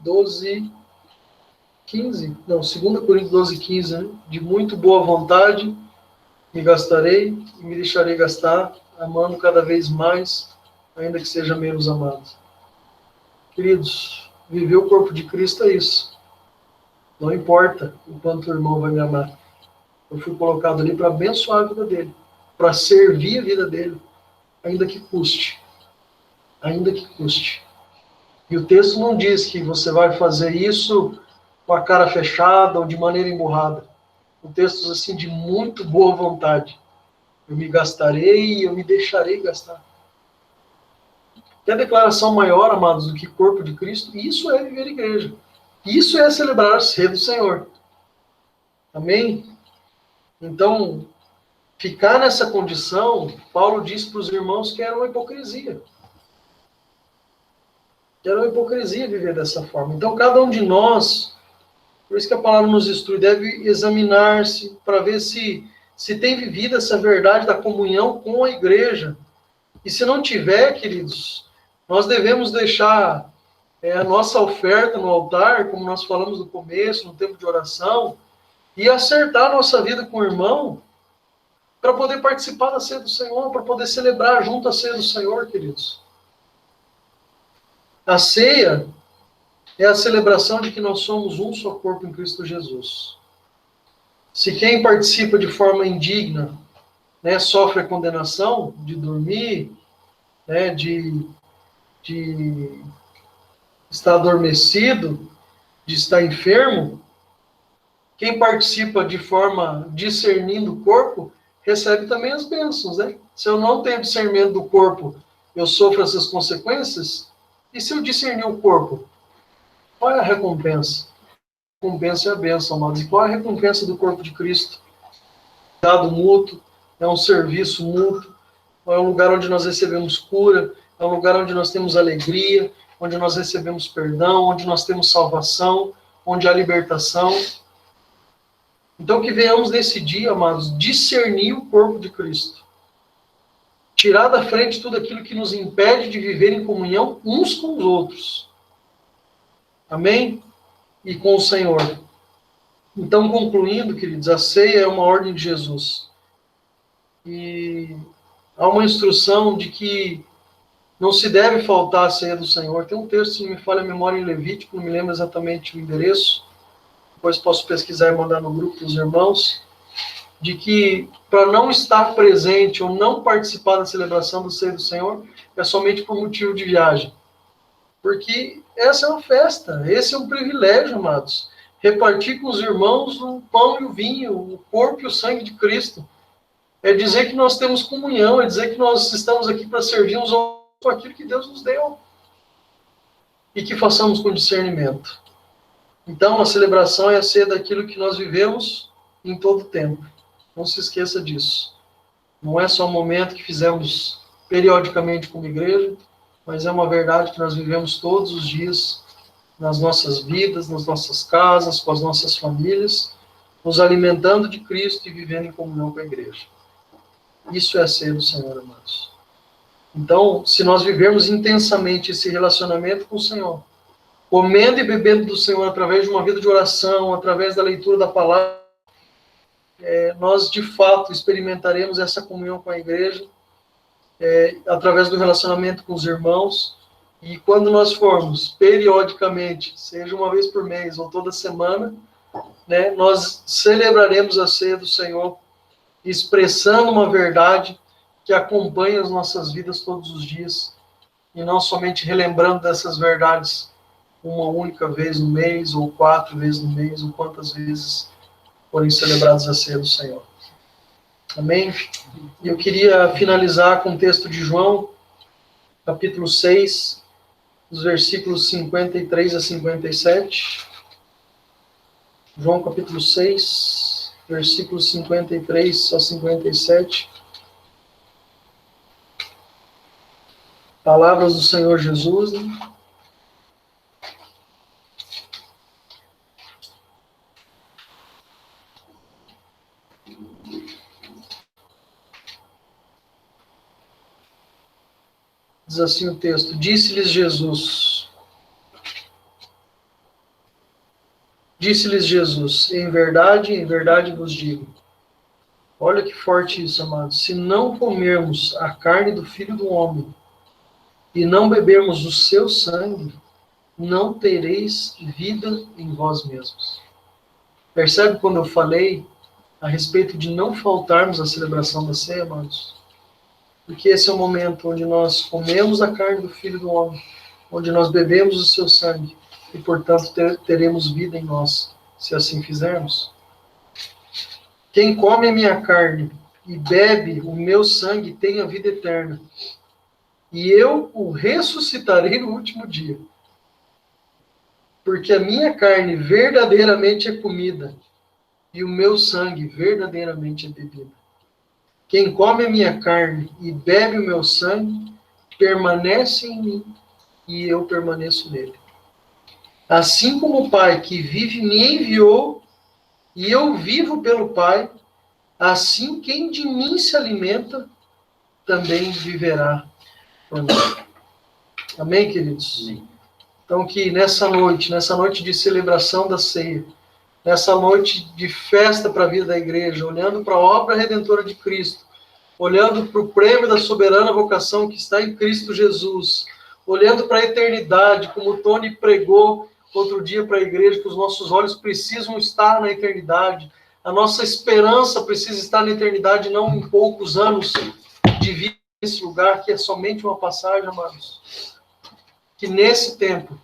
12, 15, não, 2 Coríntios 12, 15, né? De muito boa vontade me gastarei e me deixarei gastar, amando cada vez mais, ainda que seja menos amado. Queridos, viver o corpo de Cristo é isso. Não importa o quanto o irmão vai me amar. Eu fui colocado ali para abençoar a vida dele, para servir a vida dele, ainda que custe. Ainda que custe. E o texto não diz que você vai fazer isso com a cara fechada ou de maneira emburrada. O texto diz assim, de muito boa vontade. Eu me gastarei e eu me deixarei gastar. Tem a declaração maior, amados, do que corpo de Cristo? Isso é viver a igreja. Isso é celebrar a ceia do Senhor. Amém? Então, ficar nessa condição, Paulo diz para os irmãos que era uma hipocrisia. Que era uma hipocrisia viver dessa forma. Então, cada um de nós, por isso que a palavra nos instrui, deve examinar-se para ver se tem vivido essa verdade da comunhão com a igreja. E se não tiver, queridos, nós devemos deixar a nossa oferta no altar, como nós falamos no começo, no tempo de oração, e acertar a nossa vida com o irmão para poder participar da ceia do Senhor, para poder celebrar junto a ceia do Senhor, queridos. A ceia é a celebração de que nós somos um só corpo em Cristo Jesus. Se quem participa de forma indigna, né, sofre a condenação de dormir, né, de estar adormecido, de estar enfermo, quem participa de forma discernindo o corpo, recebe também as bênçãos, né? Se eu não tenho discernimento do corpo, eu sofro essas consequências, e se eu discernir o corpo, qual é a recompensa? A recompensa é a bênção, amados. E qual é a recompensa do corpo de Cristo? Cuidado mútuo, é um serviço mútuo, é um lugar onde nós recebemos cura, é um lugar onde nós temos alegria, onde nós recebemos perdão, onde nós temos salvação, onde há libertação. Então que venhamos nesse dia, amados, discernir o corpo de Cristo. Tirar da frente tudo aquilo que nos impede de viver em comunhão uns com os outros. Amém? E com o Senhor. Então, concluindo, queridos, a ceia é uma ordem de Jesus. E há uma instrução de que não se deve faltar a ceia do Senhor. Tem um texto, se não me falha a memória, em Levítico, não me lembro exatamente o endereço, depois posso pesquisar e mandar no grupo dos irmãos, de que para não estar presente ou não participar da celebração da ceia do Senhor é somente por motivo de viagem. Porque essa é uma festa, esse é um privilégio, amados. Repartir com os irmãos o pão e o vinho, o corpo e o sangue de Cristo. É dizer que nós temos comunhão, é dizer que nós estamos aqui para servir uns aos outros com aquilo que Deus nos deu. E que façamos com discernimento. Então, a celebração é a ceia daquilo que nós vivemos em todo o tempo. Não se esqueça disso. Não é só um momento que fizemos periodicamente como igreja, mas é uma verdade que nós vivemos todos os dias nas nossas vidas, nas nossas casas, com as nossas famílias, nos alimentando de Cristo e vivendo em comunhão com a igreja. Isso é a ceia do Senhor, amados. Então, se nós vivermos intensamente esse relacionamento com o Senhor, comendo e bebendo do Senhor através de uma vida de oração, através da leitura da palavra, nós de fato experimentaremos essa comunhão com a igreja, através do relacionamento com os irmãos, e quando nós formos periodicamente, seja uma vez por mês ou toda semana, né, nós celebraremos a ceia do Senhor expressando uma verdade que acompanha as nossas vidas todos os dias, e não somente relembrando dessas verdades uma única vez no mês, ou 4 vezes no mês, ou quantas vezes forem celebrados a ceia do Senhor. Amém? Eu queria finalizar com o texto de João, capítulo 6, os versículos 53 a 57. João, capítulo 6, versículos 53 a 57. Palavras do Senhor Jesus, né? Diz assim o texto: Disse-lhes Jesus, em verdade vos digo. Olha que forte isso, amados. Se não comermos a carne do Filho do Homem e não bebermos o seu sangue, não tereis vida em vós mesmos. Percebe quando eu falei a respeito de não faltarmos à celebração da ceia, amados? Porque esse é o momento onde nós comemos a carne do Filho do Homem, onde nós bebemos o seu sangue, e, portanto, teremos vida em nós, se assim fizermos. Quem come a minha carne e bebe o meu sangue tem a vida eterna, e eu o ressuscitarei no último dia. Porque a minha carne verdadeiramente é comida, e o meu sangue verdadeiramente é bebida. Quem come a minha carne e bebe o meu sangue, permanece em mim, e eu permaneço nele. Assim como o Pai que vive me enviou, e eu vivo pelo Pai, assim quem de mim se alimenta, também viverá por mim. Amém, queridos? Sim. Então que nessa noite de celebração da ceia, nessa noite de festa para a vida da igreja, olhando para a obra redentora de Cristo, olhando para o prêmio da soberana vocação que está em Cristo Jesus, olhando para a eternidade, como o Tony pregou outro dia para a igreja, que os nossos olhos precisam estar na eternidade, a nossa esperança precisa estar na eternidade, não em poucos anos de vida nesse lugar, que é somente uma passagem, amados. Que nesse tempo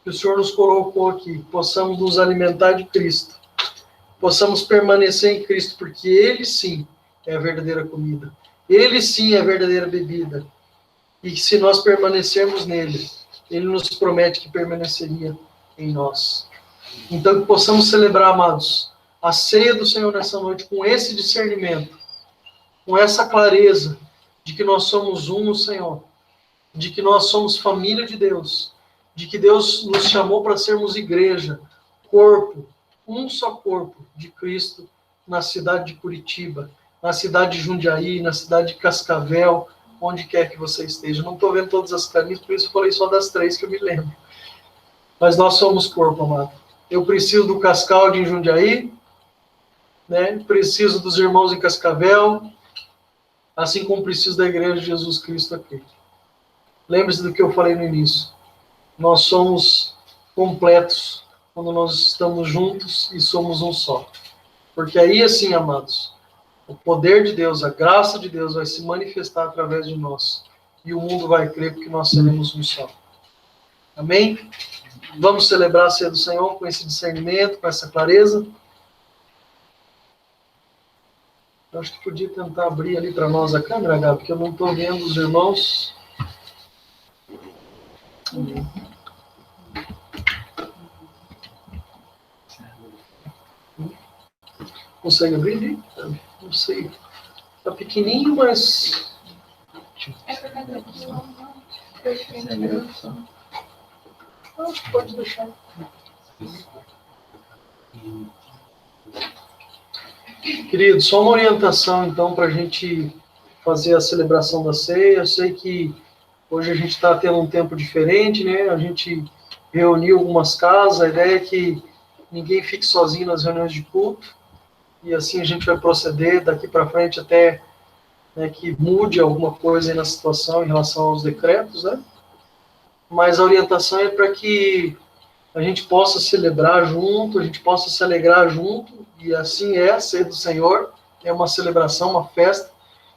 que o Senhor nos colocou aqui, possamos nos alimentar de Cristo, possamos permanecer em Cristo, porque Ele sim é a verdadeira comida, Ele sim é a verdadeira bebida, e que se nós permanecermos nele, Ele nos promete que permaneceria em nós. Então que possamos celebrar, amados, a ceia do Senhor nessa noite com esse discernimento, com essa clareza de que nós somos um no Senhor, de que nós somos família de Deus, de que Deus nos chamou para sermos igreja, corpo, um só corpo de Cristo na cidade de Curitiba, na cidade de Jundiaí, na cidade de Cascavel, onde quer que você esteja. Não estou vendo todas as carinhas, por isso falei só das 3 que eu me lembro. Mas nós somos corpo, amado. Eu preciso do Cascal de Jundiaí, né? Preciso dos irmãos em Cascavel, assim como preciso da igreja de Jesus Cristo aqui. Lembre-se do que eu falei no início. Nós somos completos quando nós estamos juntos e somos um só. Porque aí, assim, amados, o poder de Deus, a graça de Deus vai se manifestar através de nós. E o mundo vai crer porque nós seremos um só. Amém? Vamos celebrar a ceia do Senhor com esse discernimento, com essa clareza. Eu acho que podia tentar abrir ali para nós a câmera, Gabi, porque eu não estou vendo os irmãos. Consegue abrir ali? Não sei. Está pequenininho, mas... Acho que pode deixar. Querido, só uma orientação, então, para a gente fazer a celebração da ceia. Eu sei que hoje a gente está tendo um tempo diferente, né? A gente reuniu algumas casas, a ideia é que ninguém fique sozinho nas reuniões de culto, e assim a gente vai proceder daqui para frente até, né, que mude alguma coisa aí na situação em relação aos decretos, né? Mas a orientação é para que a gente possa celebrar junto, a gente possa se alegrar junto, e assim é a ceia do Senhor, é uma celebração, uma festa,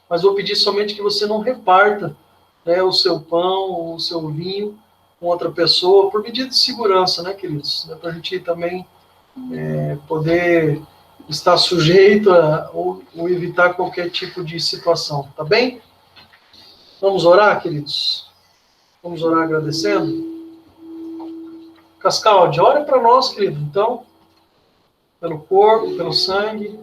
mas vou pedir somente que você não reparta, né, o seu pão, o seu vinho com outra pessoa, por medida de segurança, né, queridos? Para a gente também poder estar sujeito ou evitar qualquer tipo de situação, tá bem? Vamos orar, queridos? Vamos orar agradecendo? Cascaldi, ora para nós, querido, então, pelo corpo, pelo sangue.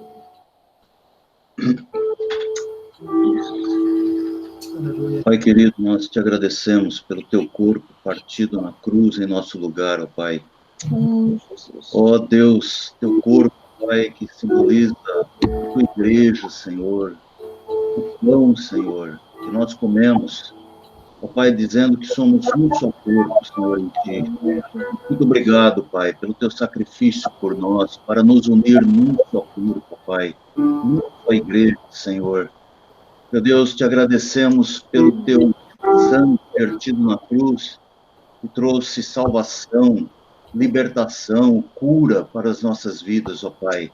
Pai querido, nós te agradecemos pelo teu corpo partido na cruz em nosso lugar, ó Pai. Ó Deus, teu corpo, Pai, que simboliza a tua igreja, Senhor, o pão, Senhor, que nós comemos, ó Pai, dizendo que somos um só corpo, Senhor, em ti. Muito obrigado, Pai, pelo teu sacrifício por nós, para nos unir num só corpo, Pai, numa só igreja, Senhor. Meu Deus, te agradecemos pelo teu sangue vertido na cruz, que trouxe salvação, libertação, cura para as nossas vidas, ó Pai.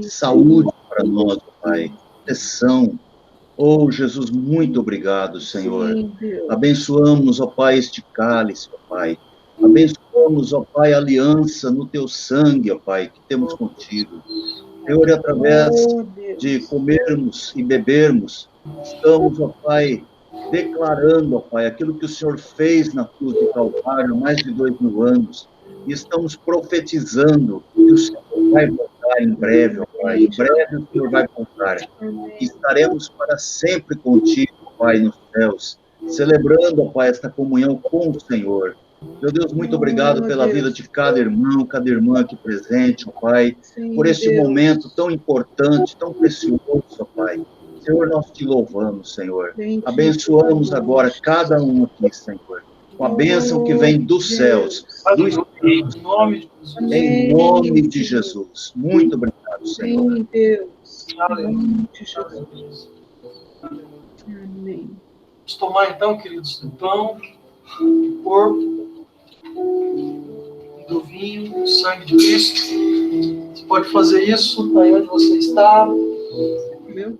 Saúde para nós, ó Pai. Proteção. Oh, Jesus, muito obrigado, Senhor. Abençoamos, ó Pai, este cálice, ó Pai. Abençoamos, ó Pai, a aliança no teu sangue, ó Pai, que temos contigo. Senhor, e através de comermos e bebermos, estamos, ó Pai, declarando, ó Pai, aquilo que o Senhor fez na cruz de Calvário há mais de 2000 anos, e estamos profetizando que o Senhor vai voltar em breve, ó Pai, em breve o Senhor vai voltar, e estaremos para sempre contigo, ó Pai, nos céus, celebrando, ó Pai, esta comunhão com o Senhor. Meu Deus, muito obrigado pela vida de cada irmão, cada irmã aqui presente, ó Pai, por este momento tão importante, tão precioso, ó Pai. Senhor, nós te louvamos, Senhor. Abençoamos agora cada um aqui, Senhor, com a bênção que vem dos céus, do Espírito, em nome de Jesus. Muito obrigado, Senhor. Sim, Deus. Amém. Jesus. Amém. Vamos tomar então, queridos, do pão, do corpo, do vinho, do sangue de Cristo. Você pode fazer isso aí onde você está. Meu?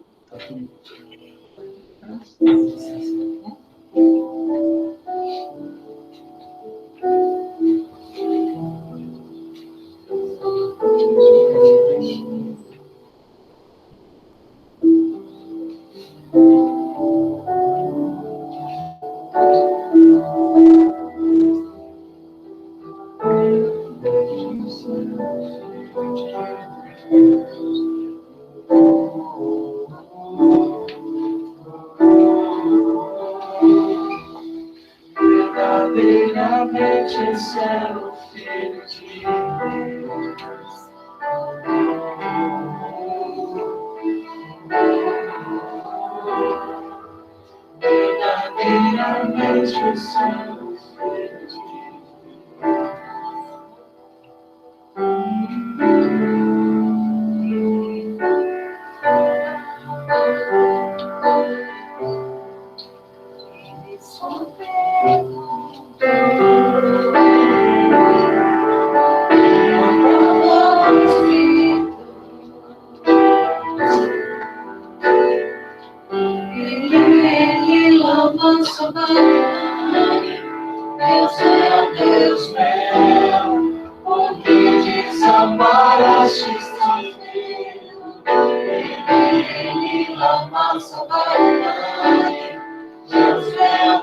Verdadeiramente esse é o Filho de Deus. Verdadeiramente esse é o Filho de Deus. Deus é Deus meu, porque desamparaste teu filho. Ele lama Sabaoth. Deus meu,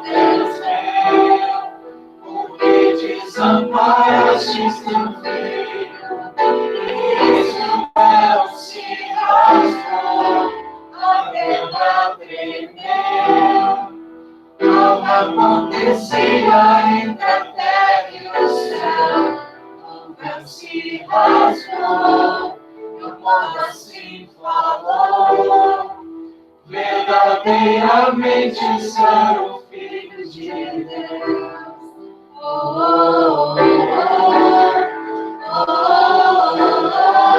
porque desamparaste teu filho. E o céu se rasgou, a terra tremeu. Algo acontecia entre a terra e o céu, o véu se rasgou, e o povo assim falou. Verdadeiramente esse era o Filho de Deus. Oh, oh, oh, oh, oh,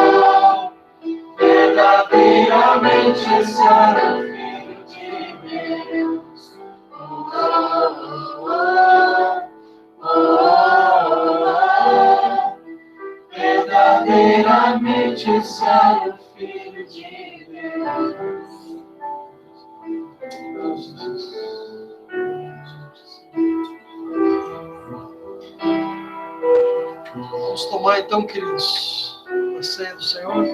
oh. Verdadeiramente esse era o Filho de Deus. Verdadeiramente esse é o Filho de Deus. Vamos tomar então, queridos, a ceia do Senhor.